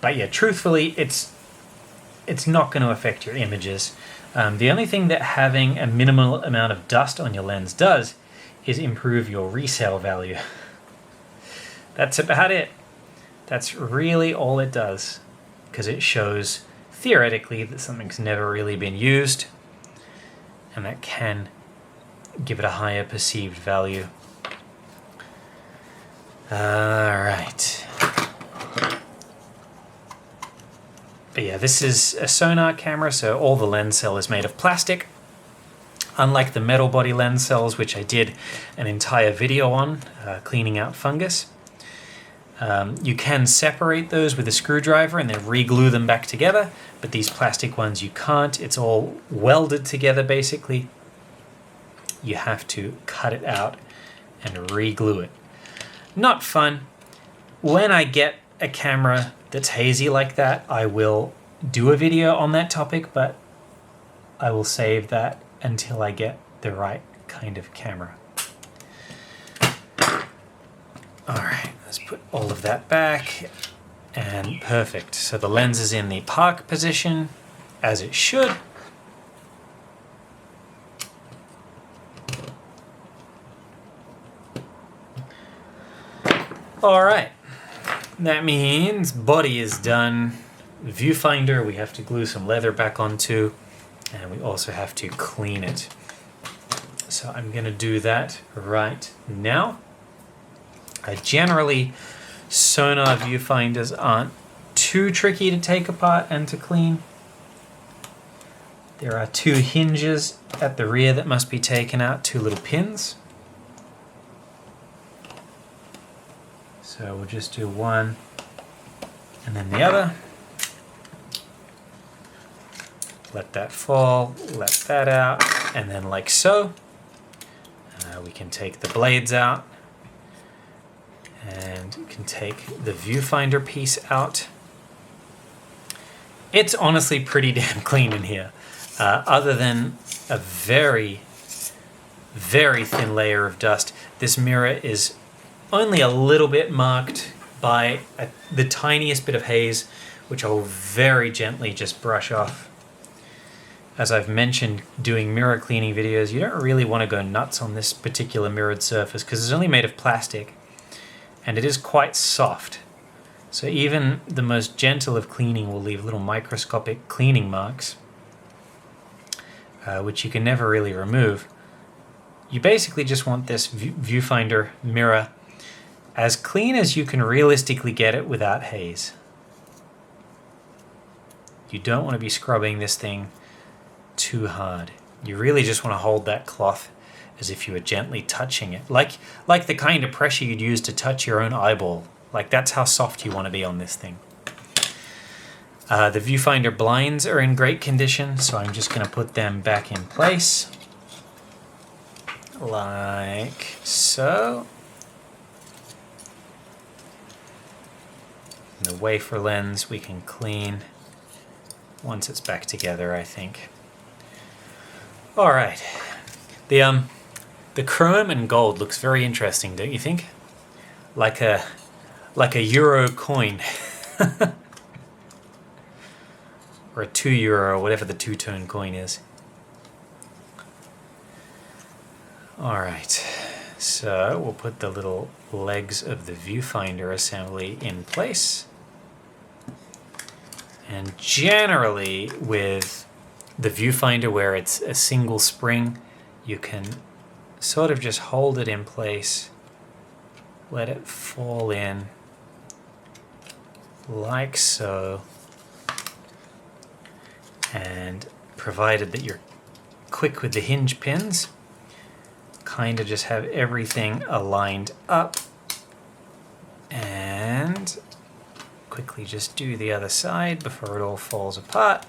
But yeah, truthfully, it's not going to affect your images. The only thing that having a minimal amount of dust on your lens does is improve your resale value. That's about it. That's really all it does, because it shows theoretically that something's never really been used, and that can give it a higher perceived value. Alright. But yeah, this is a Sonar camera, so all the lens cell is made of plastic. Unlike the metal body lens cells, which I did an entire video on, cleaning out fungus. You can separate those with a screwdriver and then re-glue them back together, but these plastic ones you can't. It's all welded together basically. You have to cut it out and re-glue it. Not fun. When I get a camera that's hazy like that, I will do a video on that topic, but I will save that until I get the right kind of camera. Alright, let's put all of that back, and perfect. So the lens is in the park position, as it should. Alright, that means body is done. Viewfinder we have to glue some leather back onto, and we also have to clean it. So I'm going to do that right now. Generally, Sonar viewfinders aren't too tricky to take apart and to clean. There are two hinges at the rear that must be taken out, two little pins. So we'll just do one and then the other. Let that fall, let that out, and then like so. We can take the blades out, and we can take the viewfinder piece out. It's honestly pretty damn clean in here, other than a very, very thin layer of dust. This mirror is only a little bit marked by the tiniest bit of haze, which I'll very gently just brush off. As I've mentioned, doing mirror cleaning videos, you don't really want to go nuts on this particular mirrored surface because it's only made of plastic and it is quite soft. So even the most gentle of cleaning will leave little microscopic cleaning marks, which you can never really remove. You basically just want this viewfinder mirror as clean as you can realistically get it without haze. You don't want to be scrubbing this thing too hard. You really just want to hold that cloth as if you were gently touching it, like the kind of pressure you'd use to touch your own eyeball. Like that's how soft you want to be on this thing. The viewfinder blinds are in great condition, so I'm just going to put them back in place like so. And the wafer lens we can clean once it's back together, I think. All right, the chrome and gold looks very interesting, don't you think? Like a euro coin, or a €2, or whatever the two-tone coin is. All right, so we'll put the little legs of the viewfinder assembly in place, and generally with the viewfinder where it's a single spring, you can sort of just hold it in place, let it fall in like so, and provided that you're quick with the hinge pins, kind of just have everything aligned up, and quickly just do the other side before it all falls apart.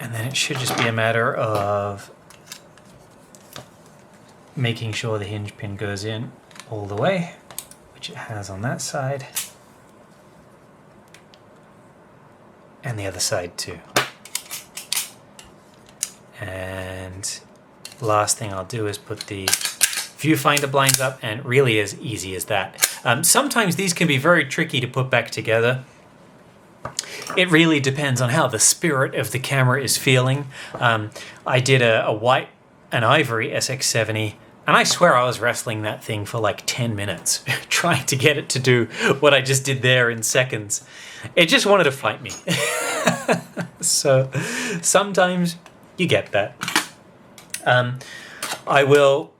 And then it should just be a matter of making sure the hinge pin goes in all the way, which it has on that side, and the other side too. And last thing I'll do is put the viewfinder blinds up, and really as easy as that. Sometimes these can be very tricky to put back together. It really depends on how the spirit of the camera is feeling. I did a white and ivory SX-70, and I swear I was wrestling that thing for like 10 minutes, trying to get it to do what I just did there in seconds. It just wanted to fight me. So sometimes you get that. I will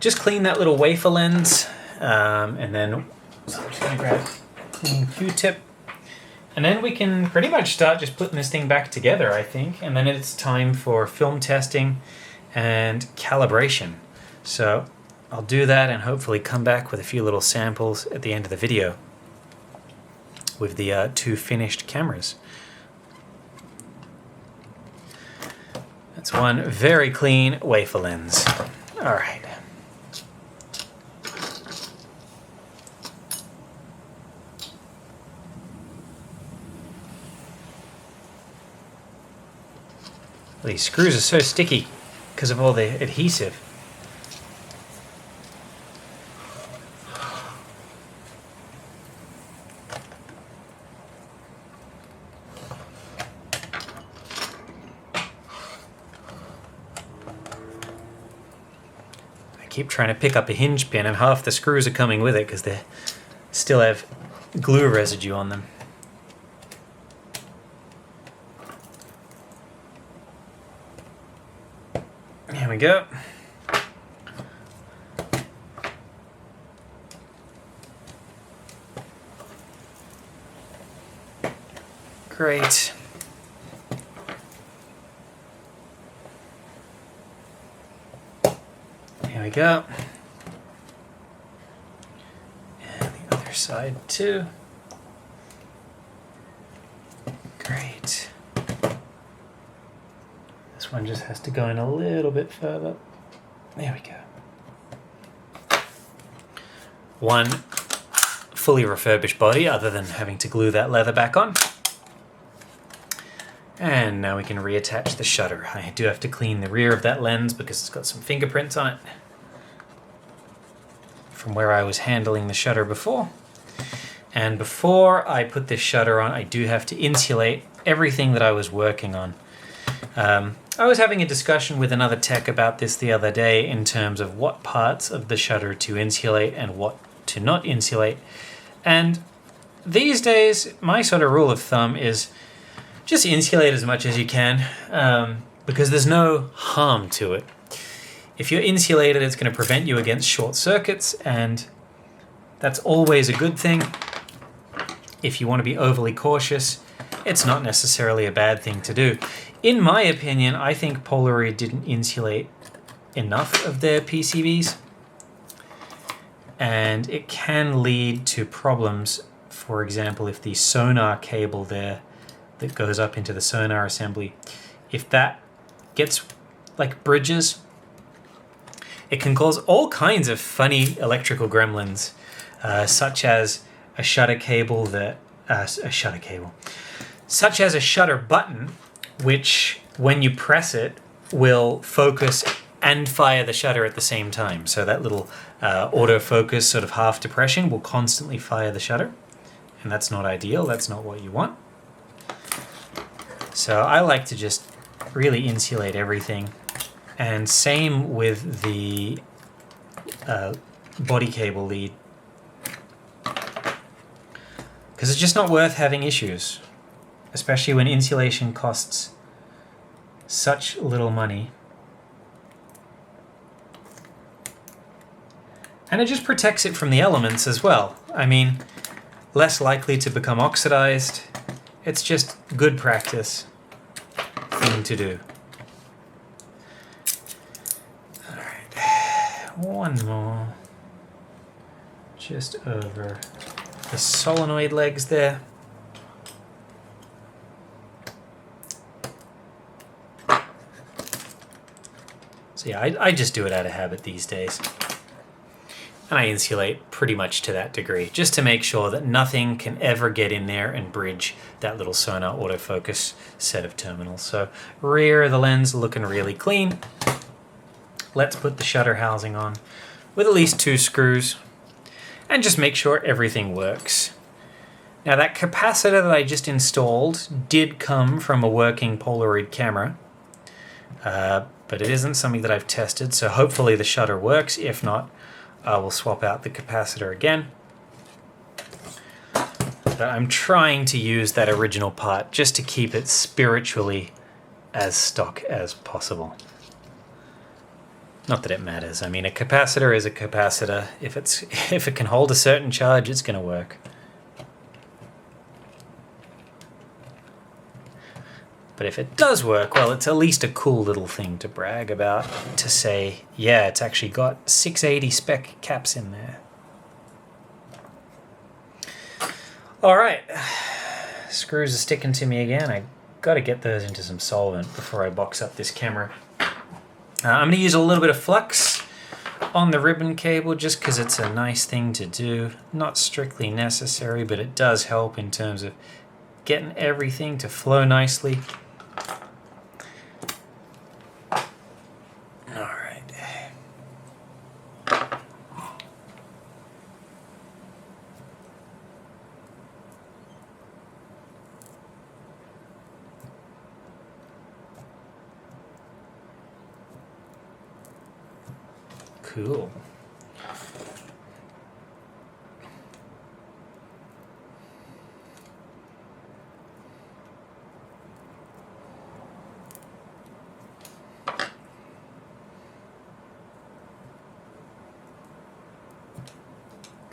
just clean that little wafer lens, and then so I'm just going to grab a clean Q-tip. And then we can pretty much start just putting this thing back together, I think. And then it's time for film testing and calibration. So I'll do that and hopefully come back with a few little samples at the end of the video with the two finished cameras. That's one very clean wafer lens. All right. These screws are so sticky because of all the adhesive. I keep trying to pick up a hinge pin and half the screws are coming with it because they still have glue residue on them. There we go. Great. There we go. And the other side too. Great. This one just has to go in a little bit further. There we go. One fully refurbished body, other than having to glue that leather back on. And now we can reattach the shutter. I do have to clean the rear of that lens because it's got some fingerprints on it from where I was handling the shutter before. And before I put this shutter on, I do have to insulate everything that I was working on. I was having a discussion with another tech about this the other day in terms of what parts of the shutter to insulate and what to not insulate. And these days, my sort of rule of thumb is just insulate as much as you can, because there's no harm to it. If you're insulated, it's going to prevent you against short circuits, and that's always a good thing. If you want to be overly cautious, it's not necessarily a bad thing to do. In my opinion, I think Polaroid didn't insulate enough of their PCBs, and it can lead to problems. For example, if the sonar cable there that goes up into the sonar assembly, if that gets like bridges, it can cause all kinds of funny electrical gremlins, such as a shutter button, which when you press it will focus and fire the shutter at the same time. So that little autofocus sort of half depression will constantly fire the shutter, and that's not ideal. That's not what you want. So I like to just really insulate everything, and same with the body cable lead, because it's just not worth having issues, especially when insulation costs such little money. And it just protects it from the elements as well. I mean, less likely to become oxidized. It's just good practice thing to do. All right, one more. Just over the solenoid legs there. So yeah, I just do it out of habit these days. And I insulate pretty much to that degree, just to make sure that nothing can ever get in there and bridge that little sonar autofocus set of terminals. So rear of the lens looking really clean. Let's put the shutter housing on with at least 2 screws and just make sure everything works. Now that capacitor that I just installed did come from a working Polaroid camera, but it isn't something that I've tested, so hopefully the shutter works. If not, I will swap out the capacitor again. But I'm trying to use that original part just to keep it spiritually as stock as possible. Not that it matters. I mean, a capacitor is a capacitor. If it can hold a certain charge, it's going to work. But if it does work, well, it's at least a cool little thing to brag about, to say, yeah, it's actually got 680 spec caps in there. All right, screws are sticking to me again. I got to get those into some solvent before I box up this camera. I'm going to use a little bit of flux on the ribbon cable just because it's a nice thing to do. Not strictly necessary, but it does help in terms of getting everything to flow nicely. All right. Cool.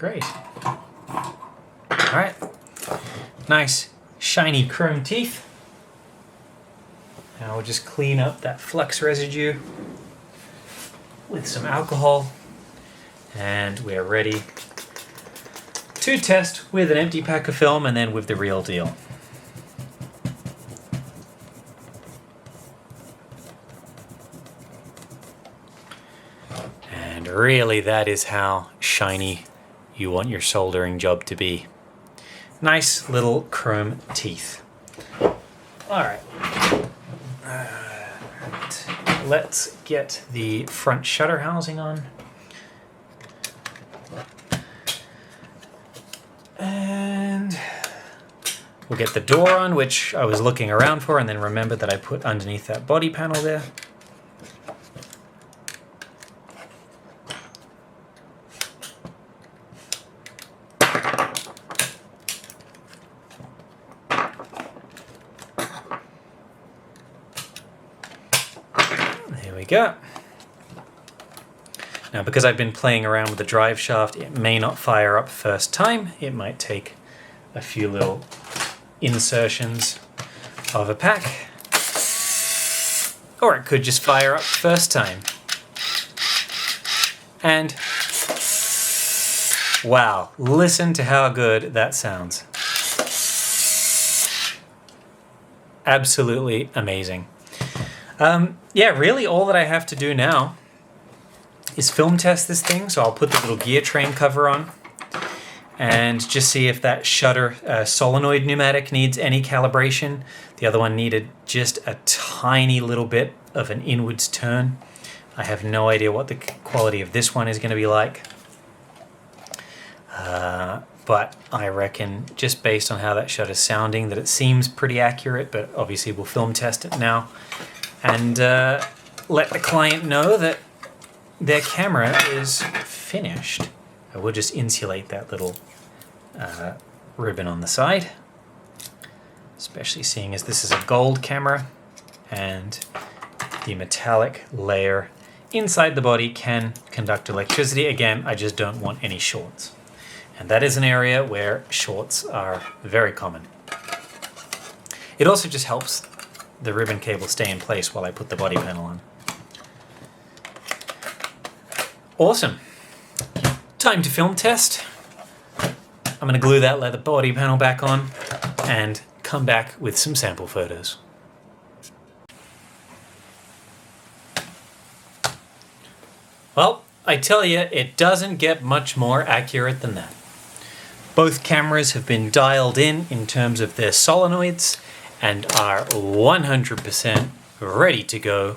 Great. Alright. Nice shiny chrome teeth. Now we'll just clean up that flux residue with some alcohol. And we're ready to test with an empty pack of film and then with the real deal. And really, that is how shiny you want your soldering job to be. Nice little chrome teeth. Alright. Let's get the front shutter housing on. And we'll get the door on, which I was looking around for and then remembered that I put underneath that body panel there. There we go. Now, because I've been playing around with the drive shaft, it may not fire up first time. It might take a few little insertions of a pack. Or it could just fire up first time. And wow, listen to how good that sounds. Absolutely amazing. Yeah, really all that I have to do now is film test this thing. So I'll put the little gear train cover on and just see if that shutter solenoid pneumatic needs any calibration. The other one needed just a tiny little bit of an inwards turn. I have no idea what the quality of this one is going to be like. But I reckon, just based on how that shutter's sounding, that it seems pretty accurate, but obviously we'll film test it now and let the client know that their camera is finished. We'll just insulate that little ribbon on the side, especially seeing as this is a gold camera and the metallic layer inside the body can conduct electricity. Again, I just don't want any shorts. And that is an area where shorts are very common. It also just helps the ribbon cable stay in place while I put the body panel on. Awesome. Time to film test. I'm going to glue that leather body panel back on and come back with some sample photos. Well, I tell you, it doesn't get much more accurate than that. Both cameras have been dialed in terms of their solenoids and are 100% ready to go.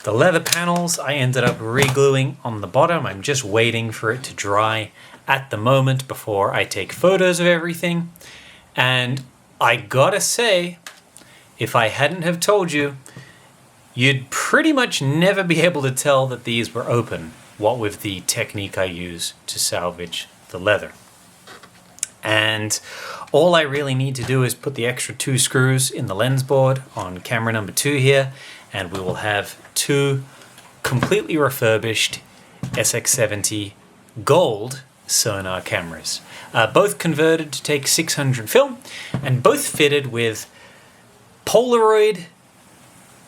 The leather panels I ended up re-gluing on the bottom. I'm just waiting for it to dry at the moment before I take photos of everything. And I gotta say, if I hadn't have told you, you'd pretty much never be able to tell that these were open, what with the technique I use to salvage the leather. And all I really need to do is put the extra 2 screws in the lens board on camera number 2 here, and we will have 2 completely refurbished SX-70 gold Sonar cameras. Both converted to take 600 film, and both fitted with Polaroid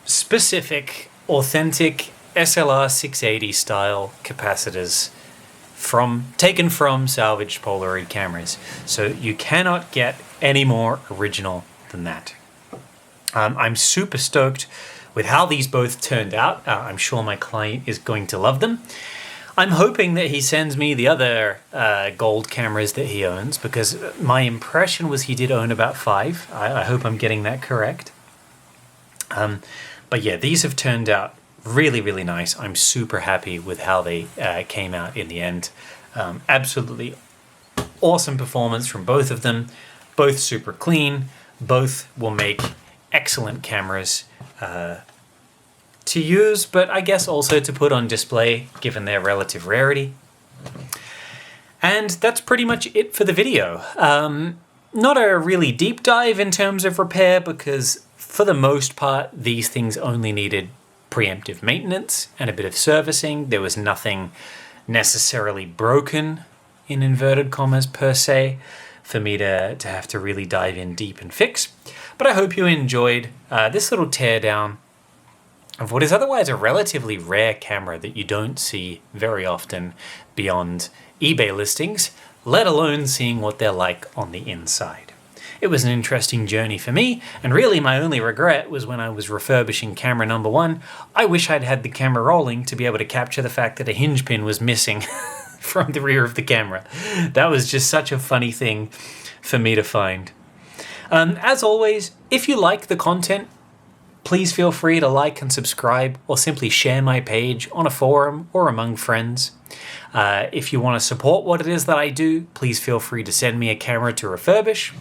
specific, authentic SLR 680 style capacitors taken from salvaged Polaroid cameras. So you cannot get any more original than that. I'm super stoked with how these both turned out. I'm sure my client is going to love them. I'm hoping that he sends me the other gold cameras that he owns, because my impression was he did own about 5. I hope I'm getting that correct. But yeah, these have turned out really, really nice. I'm super happy with how they came out in the end. Absolutely awesome performance from both of them. Both super clean. Both will make excellent cameras to use, but I guess also to put on display given their relative rarity. And that's pretty much it for the video. Not a really deep dive in terms of repair, because for the most part these things only needed preemptive maintenance and a bit of servicing. There was nothing necessarily broken in inverted commas per se, for me to have to really dive in deep and fix. But I hope you enjoyed this little teardown of what is otherwise a relatively rare camera that you don't see very often beyond eBay listings, let alone seeing what they're like on the inside. It was an interesting journey for me, and really my only regret was when I was refurbishing camera number 1, I wish I'd had the camera rolling to be able to capture the fact that a hinge pin was missing from the rear of the camera. That was just such a funny thing for me to find. As always, if you like the content, please feel free to like and subscribe, or simply share my page on a forum or among friends. If you want to support what it is that I do, please feel free to send me a camera to refurbish,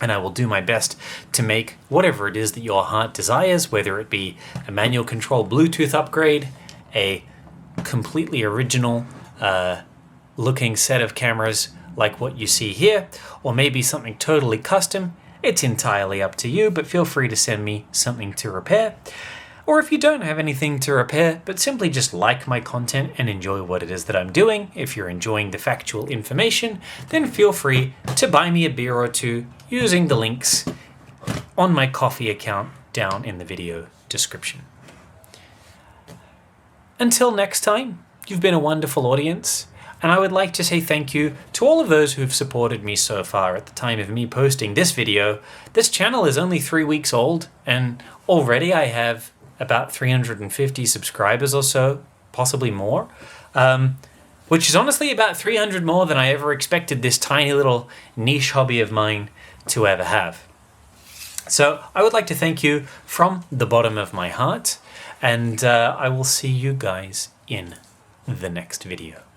and I will do my best to make whatever it is that your heart desires, whether it be a manual control Bluetooth upgrade, a completely original looking set of cameras like what you see here, or maybe something totally custom. It's entirely up to you, but feel free to send me something to repair. Or if you don't have anything to repair, but simply just like my content and enjoy what it is that I'm doing, if you're enjoying the factual information, then feel free to buy me a beer or two using the links on my Ko-fi account down in the video description. Until next time, you've been a wonderful audience, and I would like to say thank you to all of those who've supported me so far at the time of me posting this video. This channel is only 3 weeks old, and already I have about 350 subscribers or so, possibly more, which is honestly about 300 more than I ever expected this tiny little niche hobby of mine to ever have. So I would like to thank you from the bottom of my heart, and I will see you guys in the next video.